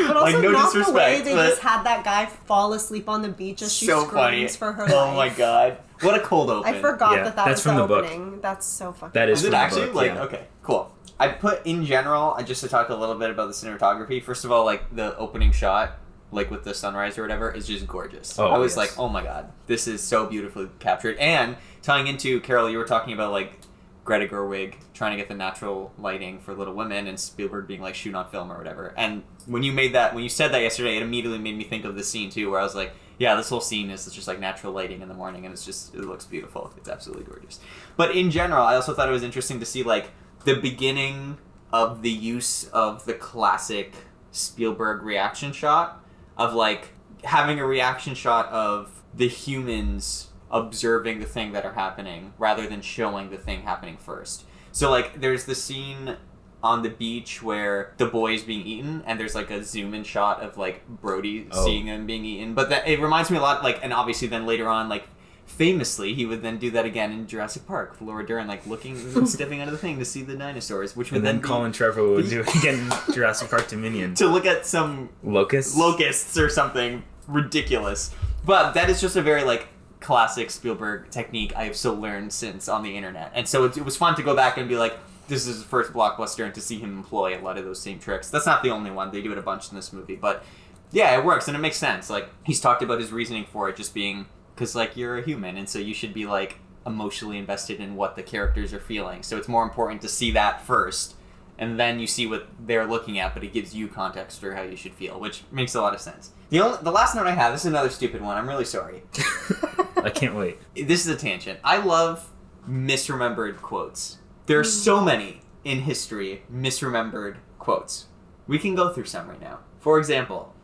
But also like, no not the way disrespect, they but just had that guy fall asleep on the beach as she so screams funny. for her life. Oh my God. What a cold open. I forgot that that's was from the the book. opening. That's so fucking That is Is it from the actually? book, Like, yeah. okay, cool. I put in general, just to talk a little bit about the cinematography. First of all, like the opening shot, like with the sunrise or whatever, is just gorgeous. Oh, I was yes. like, oh my God, this is so beautifully captured. And tying into, Carol, you were talking about like Greta Gerwig trying to get the natural lighting for Little Women and Spielberg being like shoot on film or whatever. And when you said that yesterday, it immediately made me think of this scene too, where I was like, yeah, this whole scene is just like natural lighting in the morning, and it looks beautiful. It's absolutely gorgeous. But in general, I also thought it was interesting to see like the beginning of the use of the classic Spielberg reaction shot of like having a reaction shot of the humans observing the thing that are happening rather than showing the thing happening first. So like there's the scene on the beach where the boy is being eaten, and there's like a zoom in shot of like Brody seeing him being eaten. But that it reminds me a lot like, and obviously then later on like famously he would then do that again in Jurassic Park with Laura Dern like looking stepping out of the thing to see the dinosaurs, which would And then be Colin Trevorrow would do it again in Jurassic Park Dominion. to look at some locusts or something ridiculous. But that is just a very like classic Spielberg technique I have so learned since on the internet. And so it was fun to go back and be like, this is his first blockbuster, and to see him employ a lot of those same tricks. That's not the only one. They do it a bunch in this movie. But yeah, it works, and it makes sense. Like, he's talked about his reasoning for it just being, because, like, you're a human, and so you should be, like, emotionally invested in what the characters are feeling. So it's more important to see that first, and then you see what they're looking at, but it gives you context for how you should feel, which makes a lot of sense. The last note I have, this is another stupid one. I'm really sorry. I can't wait. This is a tangent. I love misremembered quotes. There are so many in history misremembered quotes. We can go through some right now. For example,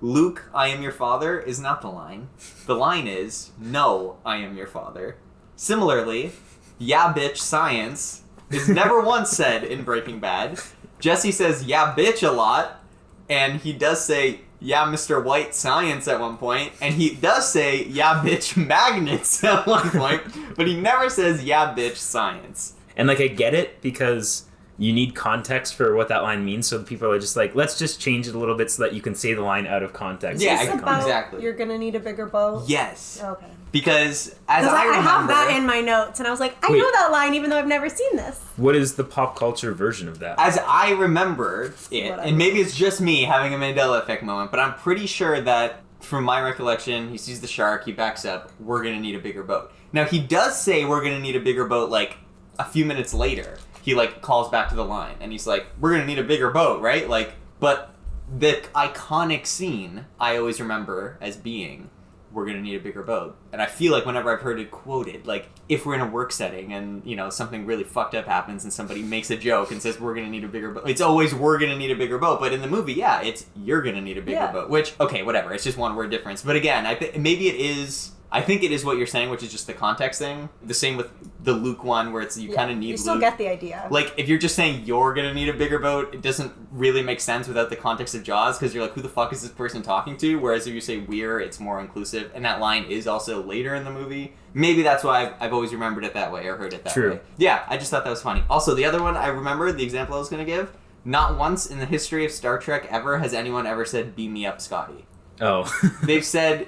Luke, I am your father is not the line. The line is, no, I am your father. Similarly, yeah, bitch, science is never once said in Breaking Bad. Jesse says, yeah, bitch a lot, and he does say, yeah, Mr. White science at one point, and he does say, yeah, bitch, magnets at one point, but he never says, yeah, bitch, science. And, like, I get it because you need context for what that line means, so people are just like, let's just change it a little bit so that you can say the line out of context. Yeah, It's about exactly. You're gonna need a bigger boat. Yes. Okay. Because, as Because I I remember... have that in my notes, and I was like, I Wait. know that line even though I've never seen this. What is the pop culture version of that? As I remember it, Whatever. and maybe it's just me having a Mandela effect moment, but I'm pretty sure that, from my recollection, he sees the shark, he backs up, we're gonna need a bigger boat. Now, he does say we're gonna need a bigger boat, like, a few minutes later. He, like, calls back to the line, and he's like, we're gonna need a bigger boat, right? Like, but the iconic scene I always remember as being, we're gonna need a bigger boat. And I feel like whenever I've heard it quoted, like, if we're in a work setting and, you know, something really fucked up happens and somebody makes a joke and says, we're gonna need a bigger boat, it's always, we're gonna need a bigger boat. But in the movie, yeah, it's, you're gonna need a bigger boat. Which, okay, whatever, it's just one word difference. But again, maybe it is... I think it is what you're saying, which is just the context thing. The same with the Luke one, where it's you kind of need You still Luke. get the idea. Like, if you're just saying you're gonna need a bigger boat, it doesn't really make sense without the context of Jaws, because you're like, who the fuck is this person talking to? Whereas if you say we're, it's more inclusive, and that line is also later in the movie. Maybe that's why I've always remembered it that way, or heard it that True. way. Yeah, I just thought that was funny. Also, the other one I remember, the example I was gonna give, not once in the history of Star Trek ever has anyone ever said, beam me up, Scotty. Oh. They've said,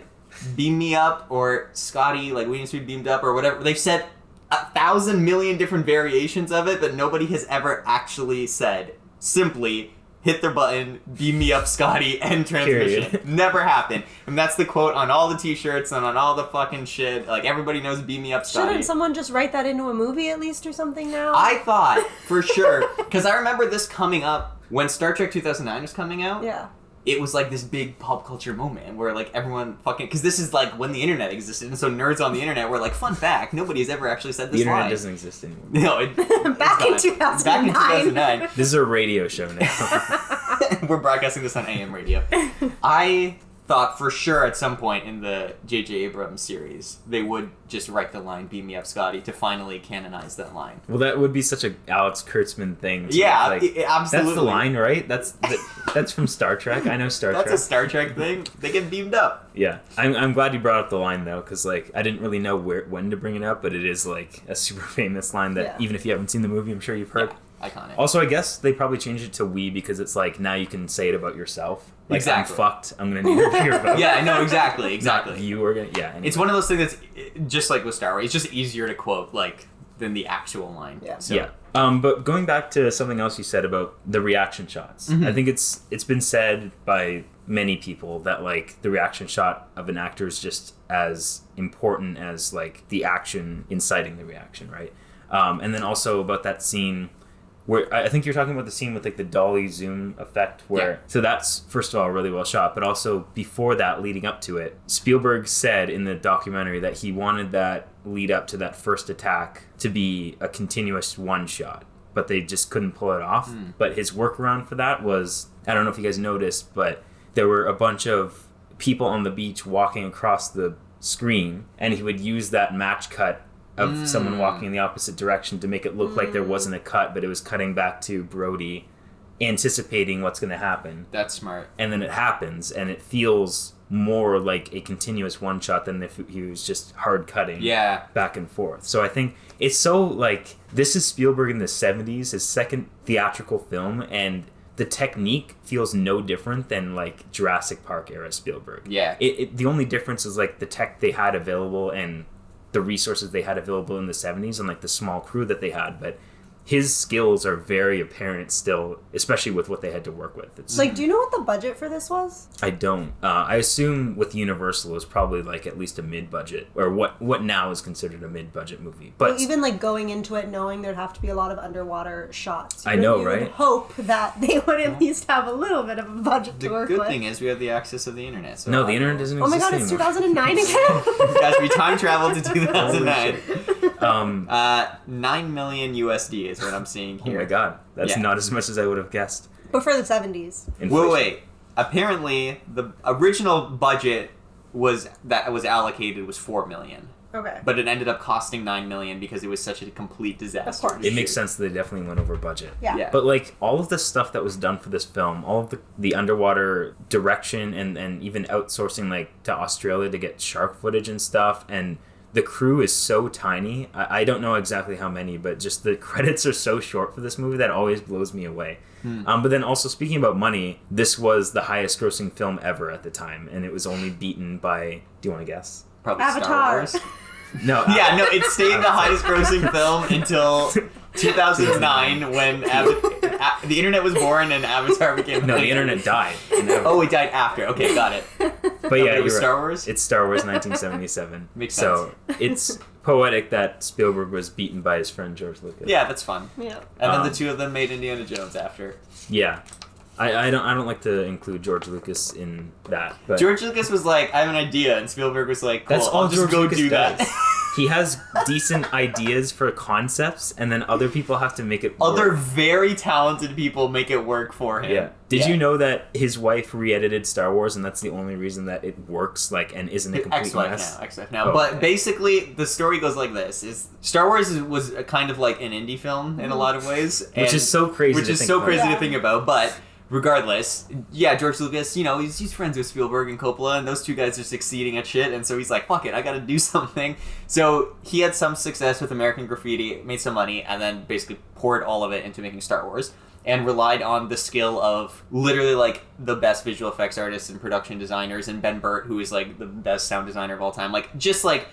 beam me up, or Scotty, like, we need to be beamed up, or whatever. They've said 1,000 million different variations of it, but nobody has ever actually said, simply, hit their button, beam me up, Scotty, end transmission. Period. Never happened. And that's the quote on all the t-shirts and on all the fucking shit. Like, everybody knows beam me up, Scotty. Shouldn't someone just write that into a movie at least or something now? I thought, for sure, because I remember this coming up when Star Trek 2009 was coming out. Yeah. It was like this big pop culture moment where like everyone fucking, because this is like when the internet existed, and so nerds on the internet were like, fun fact, nobody has ever actually said this The internet line. doesn't exist anymore. No, Back in 2009. Back in 2009. This is a radio show now. We're broadcasting this on AM radio. I thought for sure at some point in the J.J. Abrams series, they would just write the line, beam me up, Scotty, to finally canonize that line. Well, that would be such a Alex Kurtzman thing. Yeah, like, absolutely. That's the line, right? That's from Star Trek. I know Star Trek. That's a Star Trek thing. They get beamed up. Yeah, I'm glad you brought up the line though, because like I didn't really know when to bring it up, but it is like a super famous line that even if you haven't seen the movie, I'm sure you've heard. Yeah, iconic. Also, I guess they probably changed it to we because it's like now you can say it about yourself. Like, Exactly. I'm fucked. I'm gonna need a beer vote. Yeah, I know, exactly. Not you are gonna. Yeah. Anyway. It's one of those things that's just like with Star Wars. It's just easier to quote like than the actual line. Yeah. So, Yeah. But going back to something else you said about the reaction shots, I think it's been said by many people that like the reaction shot of an actor is just as important as like the action inciting the reaction, right? And then also about that scene where I think you're talking about the scene with like the dolly zoom effect where so that's first of all really well shot, but also before that, leading up to it, Spielberg said in the documentary that he wanted that lead up to that first attack to be a continuous one shot, but they just couldn't pull it off. But his workaround for that was, I don't know if you guys noticed, but there were a bunch of people on the beach walking across the screen, and he would use that match cut of someone walking in the opposite direction to make it look like there wasn't a cut, but it was cutting back to Brody anticipating what's going to happen. That's smart. And then it happens, and it feels more like a continuous one shot than if he was just hard cutting back and forth. So I think it's so like, this is Spielberg in the 70s, his second theatrical film, and the technique feels no different than like Jurassic Park era Spielberg. Yeah. The only difference is like the tech they had available and the resources they had available in the 70s and like the small crew that they had, but his skills are very apparent still, especially with what they had to work with. It's Like, do you know what the budget for this was? I don't. I assume with Universal it was probably like at least a mid-budget, or what now is considered a mid-budget movie. But Well, even like going into it knowing there'd have to be a lot of underwater shots. I know, you would right? hope that they would at least have a little bit of a budget The to work good with. thing is we have the access of the internet. So no, the internet doesn't Oh my exist god, it's anymore. 2009 again? Guys, we time traveled to 2009. Um, 9 million USD is what I'm seeing oh here. my god, that's Yeah. not as much as I would have guessed. But for the 70s. Inflation. Wait. Apparently, the original budget was allocated was 4 million, Okay. but it ended up costing 9 million because it was such a complete disaster. Of course. It makes sense that they definitely went over budget. Yeah. Yeah. But like all of the stuff that was done for this film, all of the underwater direction and even outsourcing like to Australia to get shark footage and stuff, and the crew is so tiny. I don't know exactly how many, but just the credits are so short for this movie that always blows me away. But then also speaking about money, this was the highest grossing film ever at the time, and it was only beaten by, do you want to guess? Probably Avatar. Star Wars. No. Yeah, no, it stayed the highest grossing film until 2009 when the internet was born and Avatar became. No, the internet died. Oh, it died after. Okay, got it. But yeah, it was you're Star right. Wars? It's Star Wars 1977. Makes So it's poetic that Spielberg was beaten by his friend George Lucas. Yeah, that's fun. Yeah. And then the two of them made Indiana Jones after. Yeah. I don't like to include George Lucas in that. But George Lucas was like, I have an idea, and Spielberg was like, cool, that's all I'll just George go Lucas do does. that. He has decent ideas for concepts, and then other people have to make it work. Other very talented people make it work for him. Yeah. Did you know that his wife re-edited Star Wars, and that's the only reason that it works, like, and isn't a complete mess? Ex-wife now. Oh, But okay. basically, the story goes like this: is Star Wars was a kind of like an indie film in a lot of ways, Which is so crazy. to think about. Yeah. to think about. But regardless, yeah, George Lucas, you know, he's friends with Spielberg and Coppola, and those two guys are succeeding at shit, and so he's like, fuck it, I gotta do something. So he had some success with American Graffiti, made some money, and then basically poured all of it into making Star Wars, and relied on the skill of literally, like, the best visual effects artists and production designers, and Ben Burtt, who is, like, the best sound designer of all time. Like, just, like,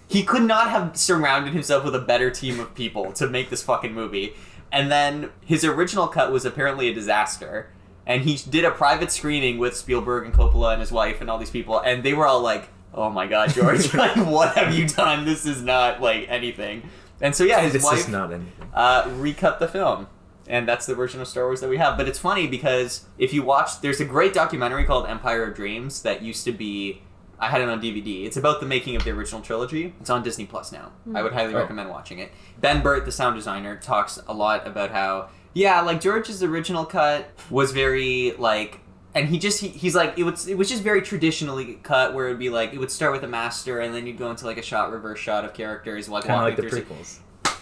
he could not have surrounded himself with a better team of people to make this fucking movie. And then his original cut was apparently a disaster. And he did a private screening with Spielberg and Coppola and his wife and all these people, and they were all like, "Oh my God, George! Like, what have you done? This is not like anything." And so yeah, his wife is not anything. Recut the film. And that's the version of Star Wars that we have. But it's funny because if you watch, there's a great documentary called Empire of Dreams that used to be, I had it on DVD. It's about the making of the original trilogy. It's on Disney Plus now. I would highly recommend watching it. Ben Burt, the sound designer, talks a lot about how, yeah, like George's original cut was very like, and he's like, it was just very traditionally cut, where it would be like, it would start with a master and then you'd go into like a reverse shot of characters like kind of walking like the through. prequels.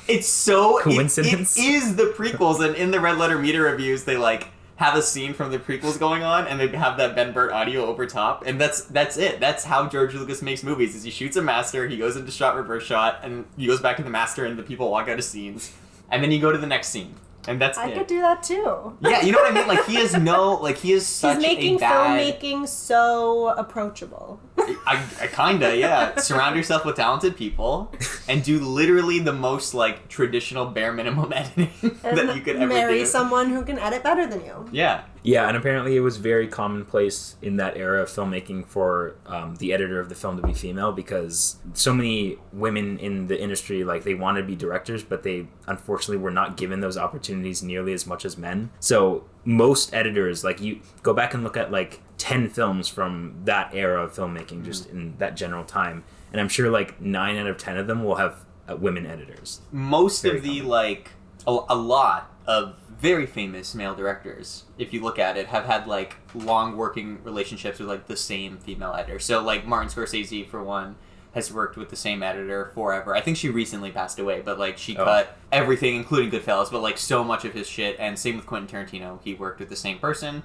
It's so coincidence. It is the prequels, and in the Red Letter Media reviews, they like have a scene from the prequels going on, and they have that Ben Burt audio over top, and that's it. That's how George Lucas makes movies: is he shoots a master, he goes into shot reverse shot, and he goes back to the master, and the people walk out of scenes, and then you go to the next scene. And that's I it. could do that too. Yeah, you know what I mean? Like, he is such He's making a bad... filmmaking so approachable. I kinda, yeah. Surround yourself with talented people and do literally the most, like, traditional bare minimum editing that you could ever marry do. someone who can edit better than you. Yeah. Yeah, and apparently it was very commonplace in that era of filmmaking for the editor of the film to be female, because so many women in the industry, like, they wanted to be directors, but they unfortunately were not given those opportunities nearly as much as men. So most editors, like, you go back and look at like 10 films from that era of filmmaking, just in that general time, and I'm sure like 9 out of 10 of them will have women editors. Most Very of the, common. like, a lot of very famous male directors, if you look at it, have had like long working relationships with like the same female editor. So like Martin Scorsese, for one, has worked with the same editor forever. I think she recently passed away, but like she cut everything, including Goodfellas, but like so much of his shit. And same with Quentin Tarantino, he worked with the same person.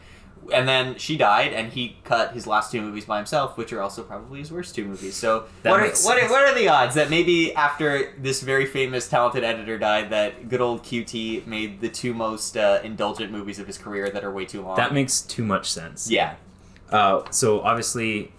And then she died, and he cut his last 2 movies by himself, which are also probably his worst 2 movies. So what are the odds that maybe after this very famous, talented editor died, that good old QT made the 2 most indulgent movies of his career that are way too long? That makes too much sense. Yeah. So obviously,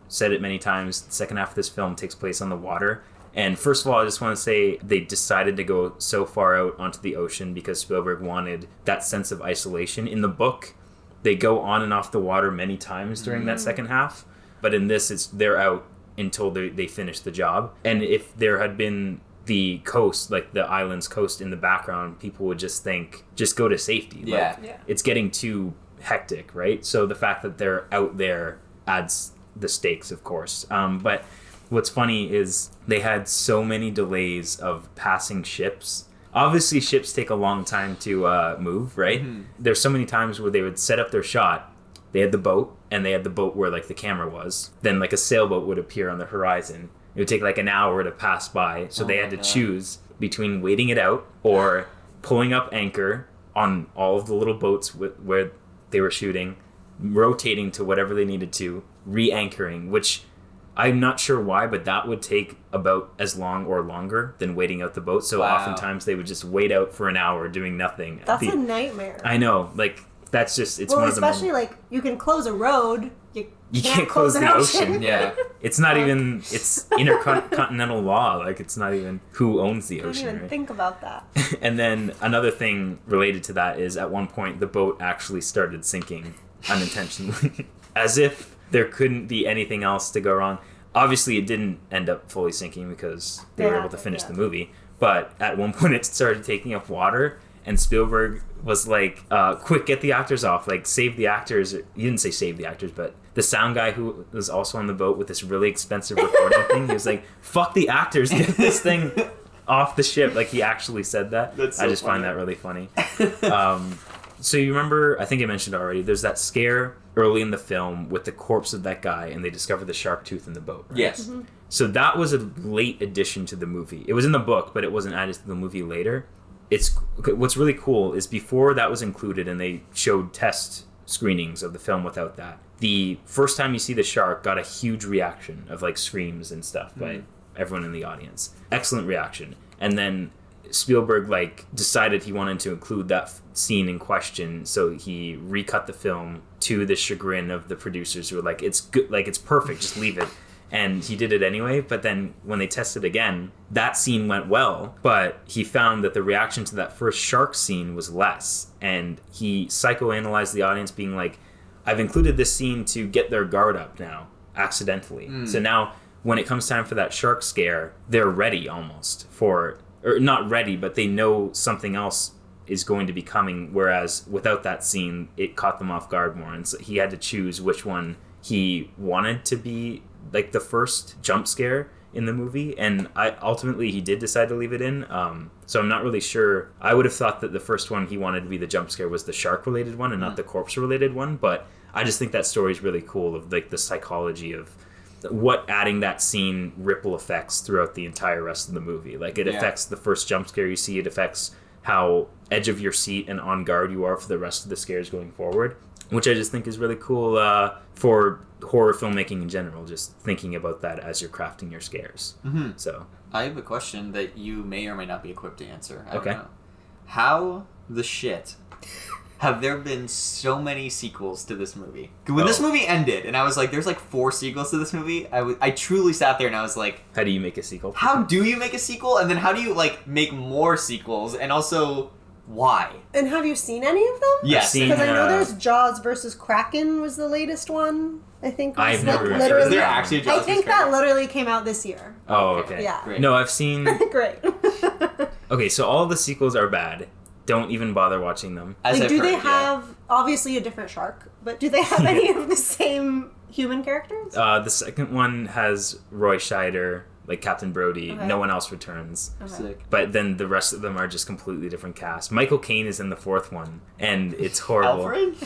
said it many times, the second half of this film takes place on the water. And first of all, I just want to say they decided to go so far out onto the ocean because Spielberg wanted that sense of isolation. In the book, they go on and off the water many times during that second half, but in this, they're out until they finish the job. And if there had been the coast, like the island's coast in the background, people would just think, just go to safety. Yeah. Like, it's getting too hectic, right? So the fact that they're out there adds the stakes, of course. But what's funny is they had so many delays of passing ships. Obviously, ships take a long time to move, right? Mm-hmm. There's so many times where they would set up their shot. They had the boat, and they had the boat where like the camera was. Then like a sailboat would appear on the horizon. It would take like an hour to pass by. So they had to choose between waiting it out or pulling up anchor on all of the little boats where they were shooting, rotating to whatever they needed to, re-anchoring, which I'm not sure why, but that would take about as long or longer than waiting out the boat. So oftentimes they would just wait out for an hour doing nothing. That's a nightmare. I know. Like, that's just, it's one of the... Well, especially, like, you can close a road. You can't close an the ocean. Yeah. It's not even... It's intercontinental law. Like, it's not even who owns the I ocean, didn't even think about that. And then another thing related to that is at one point the boat actually started sinking unintentionally. As if there couldn't be anything else to go wrong. Obviously, it didn't end up fully sinking because they were able to finish the movie. But at one point, it started taking up water, and Spielberg was like, quick, get the actors off. Like, save the actors. He didn't say save the actors, but the sound guy who was also on the boat with this really expensive recording thing, he was like, fuck the actors, get this thing off the ship. Like, he actually said that. That's so I just funny. find that really funny. So you remember, I think I mentioned already, there's that scare early in the film with the corpse of that guy, and they discover the shark tooth in the boat. Right? Yes. Mm-hmm. So that was a late addition to the movie. It was in the book, but it wasn't added to the movie later. What's really cool is before that was included and they showed test screenings of the film without that, the first time you see the shark got a huge reaction of like screams and stuff by everyone in the audience. Excellent reaction. And then Spielberg like decided he wanted to include that scene in question, so he recut the film to the chagrin of the producers who were like, it's good, like it's perfect, just leave it. And he did it anyway, but then when they tested again, that scene went well, but he found that the reaction to that first shark scene was less. And he psychoanalyzed the audience being like, I've included this scene to get their guard up now, accidentally. So now, when it comes time for that shark scare, they're ready almost for, or not ready, but they know something else is going to be coming, whereas without that scene, it caught them off guard more. And so he had to choose which one he wanted to be like the first jump scare in the movie, and ultimately he did decide to leave it in. So I'm not really sure. I would have thought that the first one he wanted to be the jump scare was the shark related one and not the corpse related one, but I just think that story is really cool of like the psychology of what adding that scene ripple effects throughout the entire rest of the movie. Like it affects the first jump scare you see, it affects how edge of your seat and on guard you are for the rest of the scares going forward, which I just think is really cool for horror filmmaking in general, just thinking about that as you're crafting your scares. So I have a question that you may or may not be equipped to answer. I don't Okay. know. How the shit have there been so many sequels to this movie? When this movie ended, and I was like, there's like 4 sequels to this movie, I truly sat there and I was like, how do you make a sequel? how do you make a sequel? And then how do you, like, make more sequels? And also, why? And have you seen any of them? Yes. I've seen, Because I know there's Jaws versus Kraken was the latest one. I think. I've never Is literally. there actually a Jaws I think versus that literally came out this year. Oh, okay. Yeah. Great. No, I've seen... Great. Okay, so all the sequels are bad. Don't even bother watching them. As Like, I've do they heard, yeah. have obviously a different shark? But do they have any of the same human characters? The second one has Roy Scheider, like Captain Brody. Okay. No one else returns. Sick. But then the rest of them are just completely different cast. Michael Caine is in the fourth one, and it's horrible. Alfred?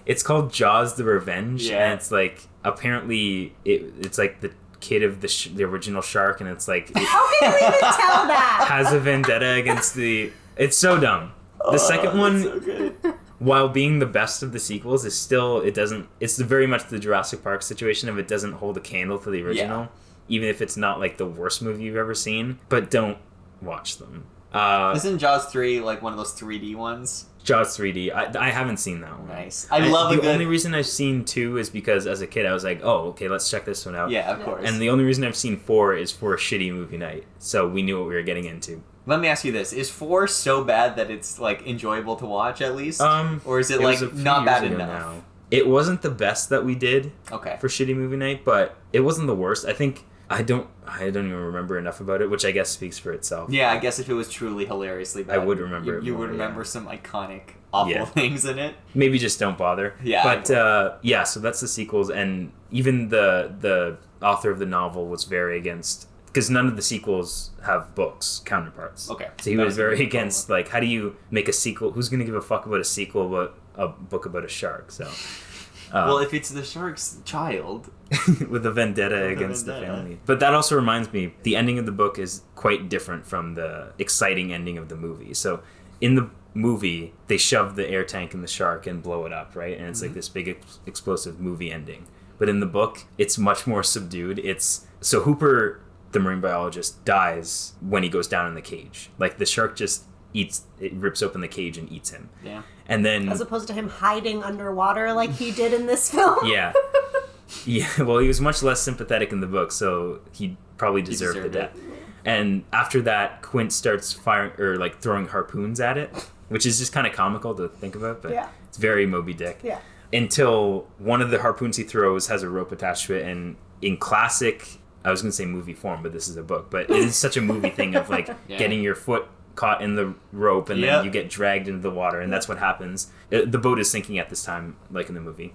It's called Jaws: The Revenge, Yeah. and it's like apparently it's like the kid of the original shark, and it's like it How can you even tell that? has a vendetta against the. It's so dumb. The second one, So good. while being the best of the sequels, is still it's very much the Jurassic Park situation of it doesn't hold a candle to the original, even if it's not like the worst movie you've ever seen. But don't watch them. Isn't Jaws 3 like one of those 3D ones? Jaws 3D. I haven't seen that one. Nice. I love a The good... only reason I've seen 2 is because as a kid I was like, oh, okay, let's check this one out. Yeah, of course. And the only reason I've seen 4 is for a shitty movie night, so we knew what we were getting into. Let me ask you this. Is 4 so bad that it's, like, enjoyable to watch, at least? Or is it, was like, a few not bad years ago enough? now. It wasn't the best that we did Okay. for shitty movie night, but it wasn't the worst. I think I don't even remember enough about it, which I guess speaks for itself. Yeah, I guess if it was truly hilariously bad, I would remember it You more, would remember yeah. some iconic, awful things in it. Maybe just don't bother. Yeah, But yeah, so that's the sequels, and even the author of the novel was very against, because none of the sequels have books counterparts. Okay. So he That was was a very good against, like, how do you make a sequel? Who's going to give a fuck about a sequel about a book about a shark? So, Well, if it's the shark's child... with a vendetta With a against vendetta. the family. But that also reminds me, the ending of the book is quite different from the exciting ending of the movie. So in the movie, they shove the air tank in the shark and blow it up, right? And it's like this big explosive movie ending. But in the book, it's much more subdued. So Hooper, the marine biologist, dies when he goes down in the cage. Like the shark just rips open the cage and eats him. Yeah. And then As opposed to him hiding underwater like he did in this film. yeah. Yeah, well, he was much less sympathetic in the book, so he probably deserved the deserved death. And after that, Quint starts firing or like throwing harpoons at it, which is just kind of comical to think about, but it's very Moby Dick. Yeah. Until one of the harpoons he throws has a rope attached to it, and in classic, I was going to say movie form, but this is a book, but it is such a movie thing of like getting your foot caught in the rope and then you get dragged into the water, and that's what happens. The boat is sinking at this time, like in the movie.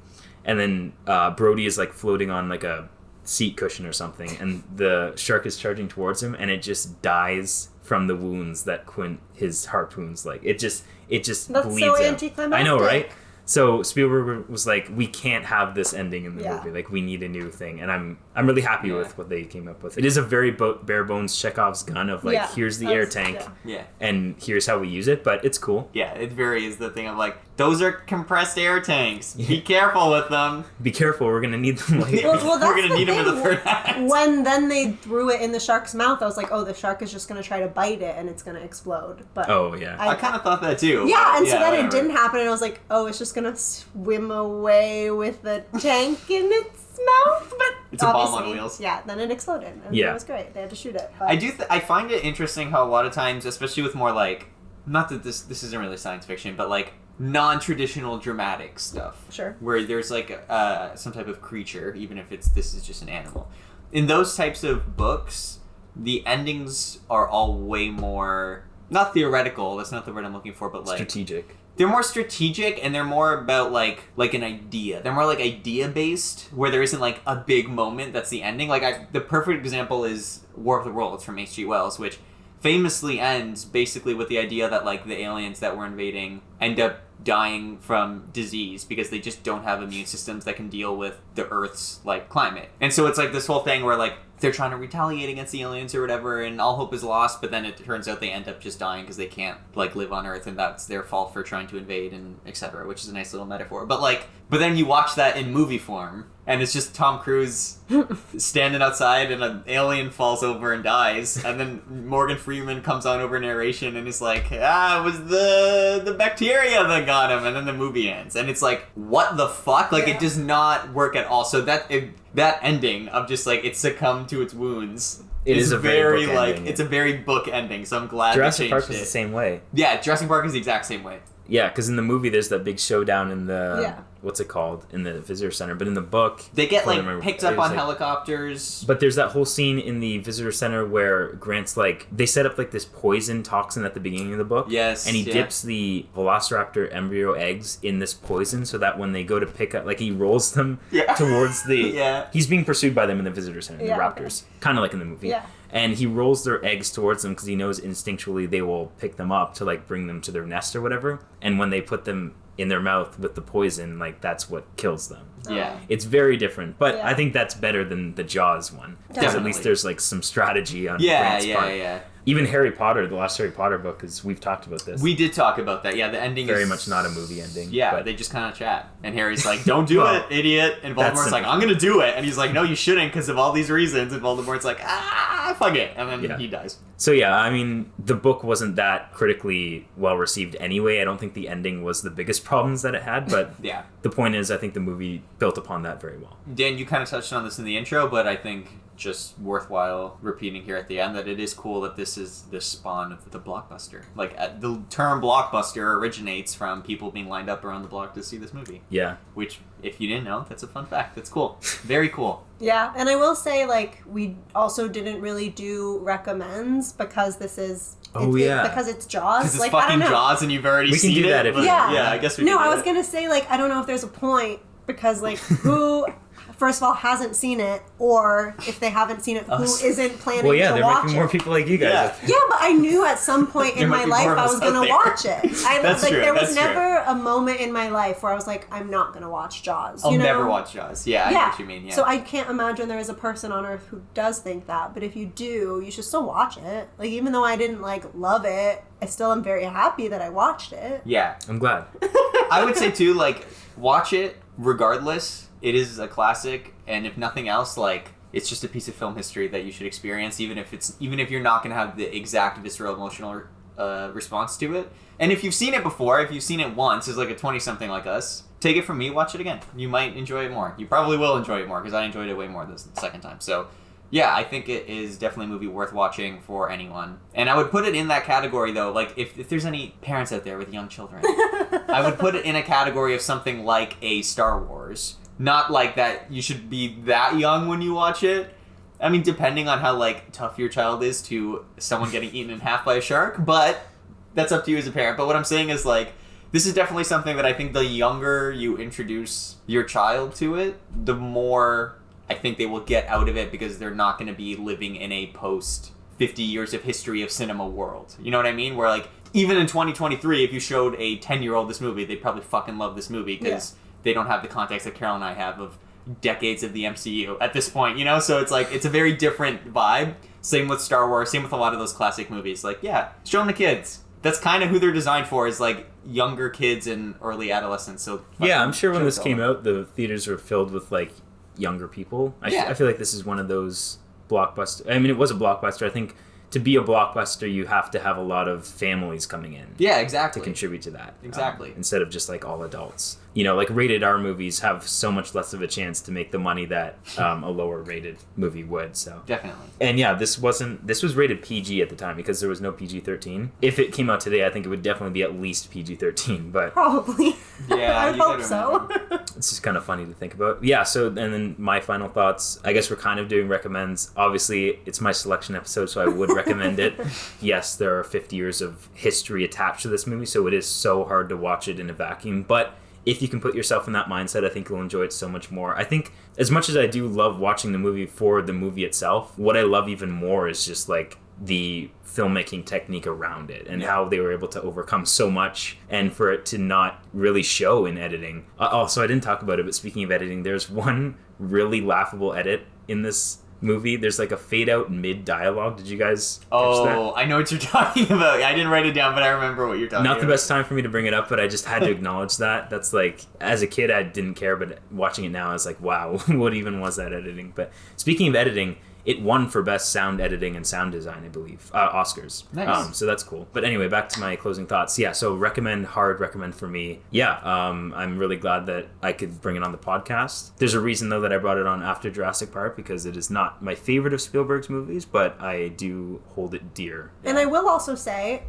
And then Brody is like floating on like a seat cushion or something, and the shark is charging towards him, and it just dies from the wounds that Quint, his harpoons, like it just That's bleeds so out. anticlimactic. I know, right? So Spielberg was like, we can't have this ending in the movie. Like, we need a new thing. And I'm really happy with what they came up with. It is a very bare bones Chekhov's gun of like, here's the air tank, and here's how we use it. But it's cool. Yeah, it very is the thing of like, those are compressed air tanks. Be careful with them. Be careful, we're gonna need them later. Well, that's We're gonna need them in the third act. When then they threw it in the shark's mouth, I was like, oh, the shark is just gonna try to bite it and it's gonna explode. But Oh, yeah. I kind of thought that too. yeah, and so then whatever. it didn't happen, and I was like, oh, it's just gonna swim away with the tank in its mouth. But It's a bomb on obviously, wheels. Yeah, then it exploded, and Yeah. it was great. They had to shoot it. But I do. I find it interesting how a lot of times, especially with more like, not that this isn't really science fiction, but like non-traditional dramatic stuff. Sure. Where there's like some type of creature, even if this is just an animal. In those types of books, the endings are all way more not theoretical. That's not the word I'm looking for, but like Strategic. they're more strategic and they're more about like an idea. They're more like idea based, where there isn't like a big moment that's the ending. Like the perfect example is War of the Worlds from H.G. Wells, which famously ends basically with the idea that like the aliens that were invading end up dying from disease because they just don't have immune systems that can deal with the Earth's like climate. And so it's like this whole thing where like they're trying to retaliate against the aliens or whatever, and all hope is lost, but then it turns out they end up just dying because they can't like live on Earth, and that's their fault for trying to invade and etc., which is a nice little metaphor. But then you watch that in movie form and it's just Tom Cruise standing outside and an alien falls over and dies, and then Morgan Freeman comes on over narration and is like, it was the bacteria that got him, and then the movie ends and it's like, what the fuck? Like it does not work at all. So that ending of just like it succumbed to its wounds It is a very book like ending. it's a very book ending, so I'm glad Jurassic they Park changed was it. the same way. Yeah, Jurassic Park is the exact same way. Yeah, because in the movie there's that big showdown in the Yeah. what's it called, in the visitor center, but in the book They get I don't like remember, picked it up was, on like- helicopters. But there's that whole scene in the visitor center where Grant's like, they set up like this poison toxin at the beginning of the book. Yes, And he yeah. dips the velociraptor embryo eggs in this poison so that when they go to pick up, like he rolls them Yeah. towards the, Yeah. he's being pursued by them in the visitor center, the Yeah, raptors. Kind of like in the movie. Yeah. And he rolls their eggs towards them because he knows instinctually they will pick them up to like bring them to their nest or whatever. And when they put them in their mouth with the poison, like that's what kills them. Yeah. It's very different, but Yeah. I think that's better than the Jaws one because at Definitely. least there's like some strategy on Yeah, Grant's part. yeah. Even Harry Potter, the last Harry Potter book, is we've talked about this. We did talk about that. Yeah, the ending very is much not a movie ending. Yeah, but they just kind of chat, and Harry's like, "Don't do Well, it, idiot!" And that's Voldemort's like, simple. "I'm gonna do it," and he's like, "No, you shouldn't, because of all these reasons." And Voldemort's like, fuck it," and then Yeah. he dies. So yeah, I mean, the book wasn't that critically well received anyway. I don't think the ending was the biggest problems that it had, but Yeah, the point is, I think the movie built upon that very well. Dan, you kind of touched on this in the intro, but I think just worthwhile repeating here at the end that it is cool that this is the spawn of the blockbuster. Like the term blockbuster originates from people being lined up around the block to see this movie. Yeah. Which, if you didn't know, that's a fun fact. That's cool. Very cool. Yeah, and I will say, like, we also didn't really do recommends because this is... because it's Jaws. Because it's like, I fucking don't know. Jaws and you've already We can seen do it. that if but- you- Yeah. I guess we No, can do I was it. going to say, like, I don't know if there's a point because, like, who... First of all, hasn't seen it, or if they haven't seen it, Us. who isn't planning Well, yeah, to there watch might be it? more people like you guys. Yeah. Yeah, but I knew at some point There in might my be life more of I us was out gonna there. watch it. That's like true, there was that's true. never a moment in my life where I was like, I'm not gonna watch Jaws. I'll you know? never watch Jaws. Yeah, I know what you mean. Yeah. So I can't imagine there is a person on earth who does think that. But if you do, you should still watch it. Like even though I didn't like love it, I still am very happy that I watched it. yeah. I'm glad. I would say too, like, watch it regardless. It is a classic, and if nothing else, like, it's just a piece of film history that you should experience, even if you're not gonna have the exact visceral emotional response to it. And if you've seen it before, if you've seen it once as like a 20-something like us, take it from me, watch it again. You might enjoy it more. You probably will enjoy it more because I enjoyed it way more this second time. So yeah, I think it is definitely a movie worth watching for anyone. And I would put it in that category though, like if there's any parents out there with young children, I would put it in a category of something like a Star Wars. Not like that you should be that young when you watch it. I mean, depending on how like tough your child is to someone getting eaten in half by a shark, but that's up to you as a parent. But what I'm saying is like, this is definitely something that I think the younger you introduce your child to it, the more I think they will get out of it because they're not going to be living in a post 50 years of history of cinema world. You know what I mean? Where like, even in 2023, if you showed a 10-year-old this movie, they'd probably fucking love this movie because they don't have the context that Carol and I have of decades of the MCU at this point, you know? So it's like, it's a very different vibe. Same with Star Wars, same with a lot of those classic movies. Like, yeah, show them the kids. That's kind of who they're designed for, is like younger kids and early adolescents. So Yeah, I'm sure when this Children. came out, the theaters were filled with like younger people. Yeah. I feel like this is one of those blockbuster. I mean, it was a blockbuster. I think to be a blockbuster, you have to have a lot of families coming in Yeah, to exactly. contribute to that. Exactly. Instead of just like all adults. You know, like rated R movies have so much less of a chance to make the money that a lower rated movie would. So Definitely. And yeah, this was rated PG at the time because there was no PG-13. If it came out today, I think it would definitely be at least PG-13, but Probably. Yeah, I would you hope gotta so. remember. it's just kind of funny to think about. Yeah, so and then my final thoughts, I guess we're kind of doing recommends. Obviously, it's my selection episode, so I would recommend it. Yes, there are 50 years of history attached to this movie, so it is so hard to watch it in a vacuum, but if you can put yourself in that mindset, I think you'll enjoy it so much more. I think as much as I do love watching the movie for the movie itself, what I love even more is just like the filmmaking technique around it and how they were able to overcome so much and for it to not really show in editing. Also, I didn't talk about it, but speaking of editing, there's one really laughable edit in this movie. There's like a fade out mid dialogue. Did you guys catch that? Oh, I know what you're talking about. I didn't write it down, but I remember what you're talking about. Not the best time for me to bring it up, but I just had to acknowledge that. That's like, as a kid, I didn't care, but watching it now, I was like, wow, what even was that editing? But speaking of editing, it won for best sound editing and sound design, I believe, Oscars. Nice. So that's cool. But anyway, back to my closing thoughts. Yeah, so recommend for me. Yeah, I'm really glad that I could bring it on the podcast. There's a reason, though, that I brought it on after Jurassic Park, because it is not my favorite of Spielberg's movies, but I do hold it dear. And I will also say,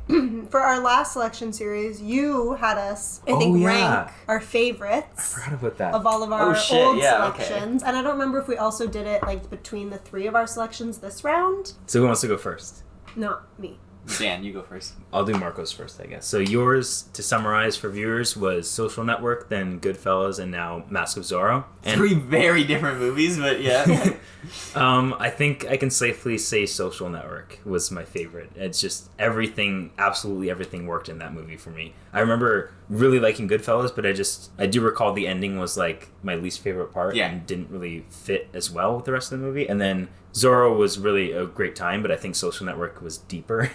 for our last selection series, you had us, I think, yeah. rank our favorites I forgot about that. of all of our Oh, shit, old yeah, okay. selections. And I don't remember if we also did it like between the three of our selections this round. So who wants to go first? Not me. Dan, you go first. I'll do Marco's first, I guess. So yours, to summarize for viewers, was Social Network, then Goodfellas, and now Mask of Zorro. And Three very different movies, but yeah. I think I can safely say Social Network was my favorite. It's just everything, absolutely everything worked in that movie for me. I remember really liking Goodfellas, but I do recall the ending was like my least favorite part Yeah. and didn't really fit as well with the rest of the movie. And then Zorro was really a great time, but I think Social Network was deeper.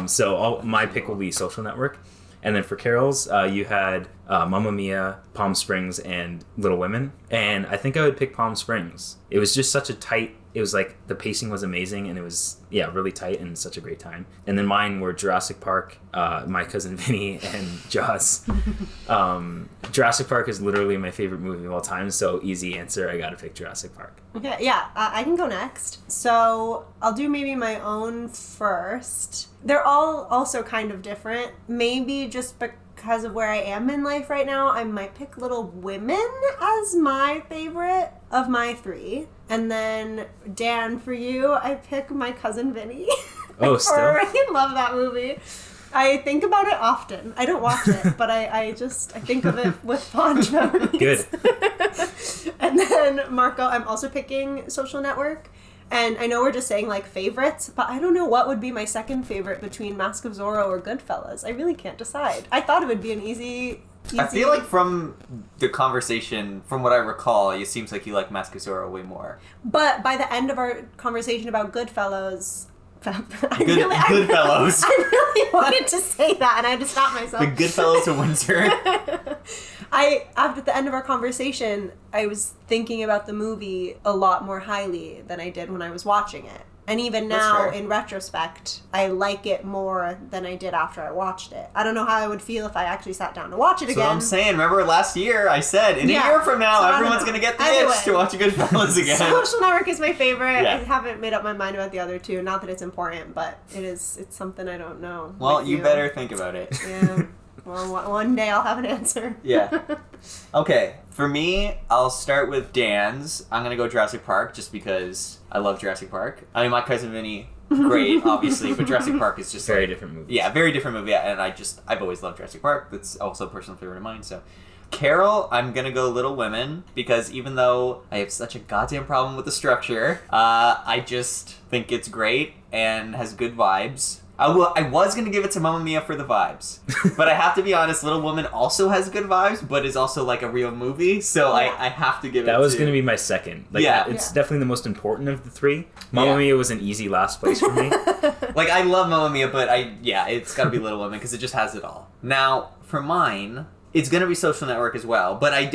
So my pick will be Social Network. And then for Carol's, you had Mamma Mia, Palm Springs, and Little Women. And I think I would pick Palm Springs. It was just such a tight, it was like the pacing was amazing and it was, yeah, really tight and such a great time. And then mine were Jurassic Park, My Cousin Vinny, and Jaws. Jurassic Park is literally my favorite movie of all time, so easy answer, I gotta pick Jurassic Park. Okay, yeah, I can go next. So I'll do maybe my own first. They're all also kind of different. Maybe just because of where I am in life right now, I might pick Little Women as my favorite of my three. And then, Dan, for you, I pick My Cousin Vinny. Oh, still? I really love that movie. I think about it often. I don't watch it, but I think of it with fond memories. Good. And then, Marco, I'm also picking Social Network. And I know we're just saying, like, favorites, but I don't know what would be my second favorite between Mask of Zorro or Goodfellas. I really can't decide. I thought it would be an easy... I feel like from the conversation, from what I recall, it seems like you like Mask of Zorro way more. But by the end of our conversation about Goodfellas... Goodfellas. I really wanted to say that, and I had to stop myself. The Goodfellas of Windsor. After the end of our conversation, I was thinking about the movie a lot more highly than I did when I was watching it. And even That's now, fair. in retrospect, I like it more than I did after I watched it. I don't know how I would feel if I actually sat down to watch it That's again. what I'm saying. Remember last year I said, in Yeah. a year from now, So I don't everyone's know. going to get the Either itch to way. watch Goodfellas again. Social Network is my favorite. Yeah. I haven't made up my mind about the other two. Not that it's important, but it's something I don't know. Well, with you better think about it. Yeah. Well, one day I'll have an answer. Yeah. Okay, for me, I'll start with Dan's. I'm going to go Jurassic Park just because I love Jurassic Park. I mean, My Cousin Vinny, great, obviously, but Jurassic Park is just Very like, different movie. Yeah, very different movie, and I've always loved Jurassic Park. That's also a personal favorite of mine, so. Carol, I'm gonna go Little Women, because even though I have such a goddamn problem with the structure, I just think it's great and has good vibes. I was gonna give it to Mamma Mia for the vibes, but I have to be honest, Little Woman also has good vibes, but is also like a real movie, so Yeah. I have to give it That was to... going to be my second. Like, Yeah. it's Yeah. definitely the most important of the three. Mamma Yeah. Mia was an easy last place for me. Like, I love Mamma Mia, but it's gotta be Little Women, because it just has it all. Now, for mine, it's gonna be Social Network as well, but I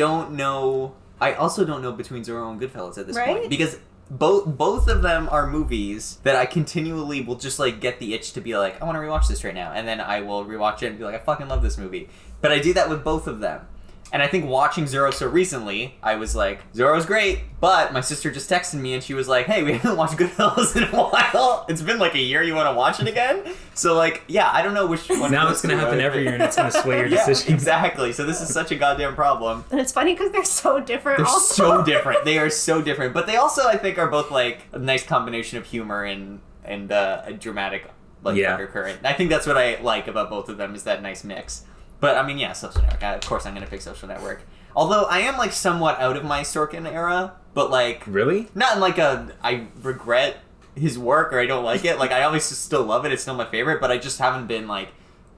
also don't know between Zorro and Goodfellas at this point, because both of them are movies that I continually will just, like, get the itch to be like, I want to rewatch this right now, and then I will rewatch it and be like, I fucking love this movie. But I do that with both of them. And I think watching Zorro so recently, I was like, Zorro's great, but my sister just texted me and she was like, hey, we haven't watched Goodfellas in a while. It's been like a year, you want to watch it again? So, like, yeah, I don't know which one. Now it's going to happen every year and it's going to sway your decision. Exactly. So this is such a goddamn problem. And it's funny because they're so different. They're also. so different. They are so different. But they also, I think, are both, like, a nice combination of humor and a dramatic, like, undercurrent. I think that's what I like about both of them, is that nice mix. But, I mean, yeah, Social Network. Of course I'm going to pick Social Network. Although, I am, like, somewhat out of my Sorkin era, but, like... Really? Not in, like, I regret his work or I don't like it. Like, I obviously still love it. It's still my favorite, but I just haven't been, like,